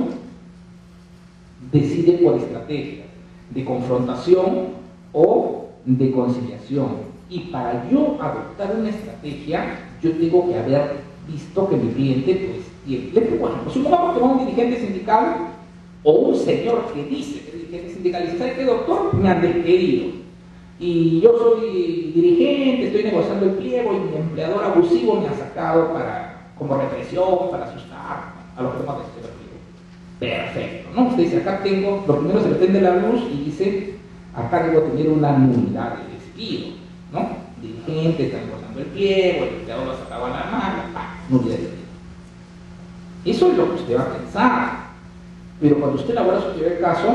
decide por estrategias de confrontación o de conciliación. Y para yo adoptar una estrategia, yo tengo que haber visto que mi cliente, pues, tiene. Le pongo ejemplo, supongamos que va un dirigente sindical o un señor que dice que es dirigente sindical y dice, ¿sabe qué, doctor? Me han despedido. Y yo soy dirigente, estoy negociando el pliego y mi empleador abusivo me ha sacado como represión, para asustar a los que toman decisiones del pliego. Perfecto, ¿no? Usted dice, acá tengo, lo primero se le prende la luz y dice, acá debo tener una nulidad de despido, ¿no? Dirigente está negociando el pliego, el empleador lo sacaba a la mala, nulidad de despido. Eso es lo que usted va a pensar. Pero cuando usted elabora su teoría del caso,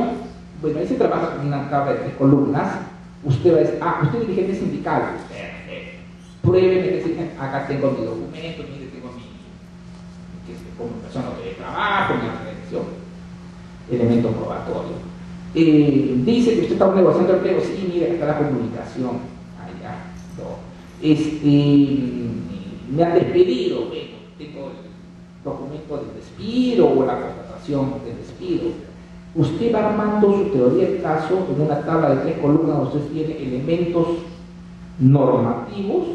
bueno, ahí se trabaja con una tabla de 3 columnas. Usted va a decir, usted es dirigente sindical. Perfecto. Pruébeme que sí, acá tengo mi documento, mire, tengo como persona de trabajo, mi organización. Elemento probatorio. Dice que usted está negociando el pliego. Sí, mire, acá está la comunicación. Allá, me han despedido. Bueno, tengo el documento del despido o la constatación del despido. Usted va armando su teoría del caso en una tabla de 3 columnas donde usted tiene elementos normativos,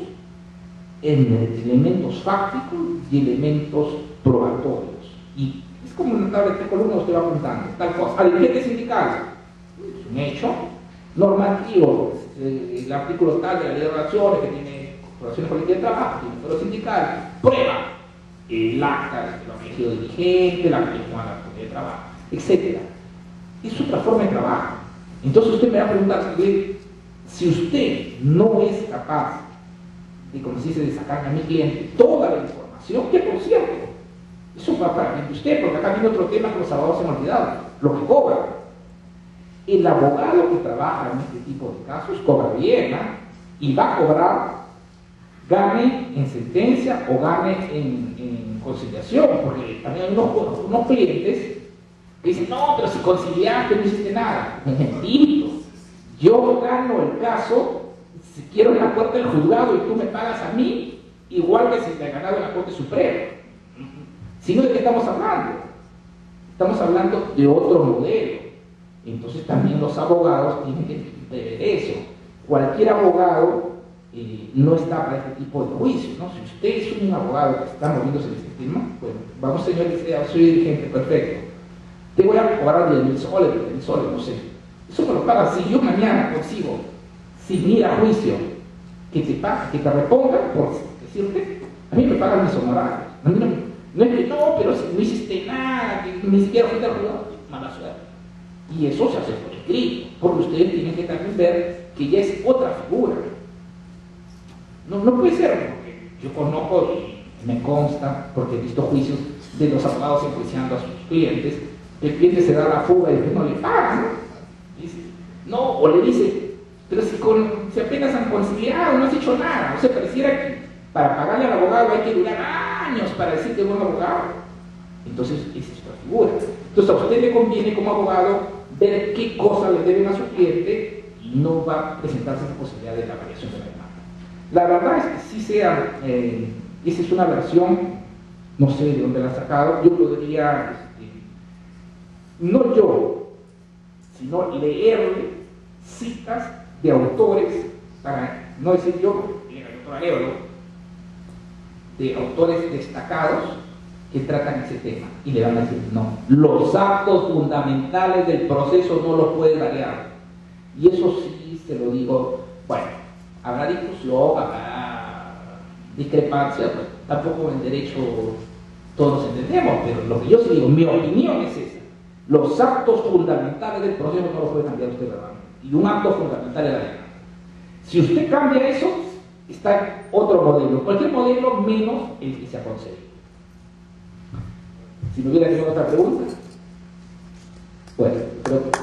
elementos fácticos y elementos probatorios. Y es como una tabla de 3 columnas donde usted va apuntando tal cosa. Al dirigente sindical, es un hecho normativo, el artículo tal de la ley de relaciones que tiene relaciones colectivas de trabajo, tiene foro sindical, prueba el acta de lo que ha elegido dirigente, la aplicación a la comunidad de trabajo, etc. Es otra forma de trabajo. Entonces usted me va a preguntar, si usted no es capaz de, como se dice, de sacarme a mi cliente toda la información, que por cierto, eso va para mí usted, porque acá viene otro tema que los abogados se han olvidado, lo que cobran. El abogado que trabaja en este tipo de casos cobra bien, ¿no? Y va a cobrar, gane en sentencia o gane en conciliación, porque también hay unos clientes que dicen, no, pero si conciliaste no hiciste nada. Mentirito. Yo gano el caso, si quiero en la puerta del juzgado y tú me pagas a mí, igual que si te he ganado en la Corte Suprema. Sino de qué estamos hablando. Estamos hablando de otro modelo. Entonces también los abogados tienen que ver eso. Cualquier abogado no está para este tipo de juicios, ¿no? Si usted es un abogado que está moviéndose en el sistema, bueno, vamos señor, soy dirigente, perfecto. Te voy a cobrar 10.000 soles, no sé. Eso me lo paga si yo mañana consigo, sin ir a juicio, que te repongan, por decirte, a mí me pagan mis honorarios. A mí no es que no, pero si no hiciste nada, que ni siquiera fuiste al juzgado, mala suerte. Y eso se hace por escrito, porque ustedes tienen que también ver que ya es otra figura. No puede ser, porque yo conozco y me consta, porque he visto juicios de los abogados enjuiciando a sus clientes, el cliente se da la fuga y después no le paga, ¿no? Dice, no, o le dice, pero si apenas han conciliado, no has hecho nada. O sea, pareciera que para pagarle al abogado hay que durar años para decir que es buen abogado. Entonces, esa es otra figura. Entonces, a usted le conviene como abogado ver qué cosas le deben a su cliente y no va a presentarse esa posibilidad de la variación de la demanda. La verdad es que sí sea, esa es una versión, no sé de dónde la ha sacado, yo podría, no yo, sino leerle citas de autores, para no decir yo, la doctora Leolo, de autores destacados que tratan ese tema y le van a decir, no, los actos fundamentales del proceso no los puede variar. Y eso sí se lo digo, bueno, habrá discusión, habrá discrepancia, pues tampoco en derecho todos entendemos, pero lo que yo sí digo, mi opinión es esa. Los actos fundamentales del proceso no los puede cambiar usted verbalmente. Y un acto fundamental es la demanda. Si usted cambia eso, está en otro modelo. Cualquier modelo menos el que se ha conseguido. Si no hubiera tenido otra pregunta, bueno, creo que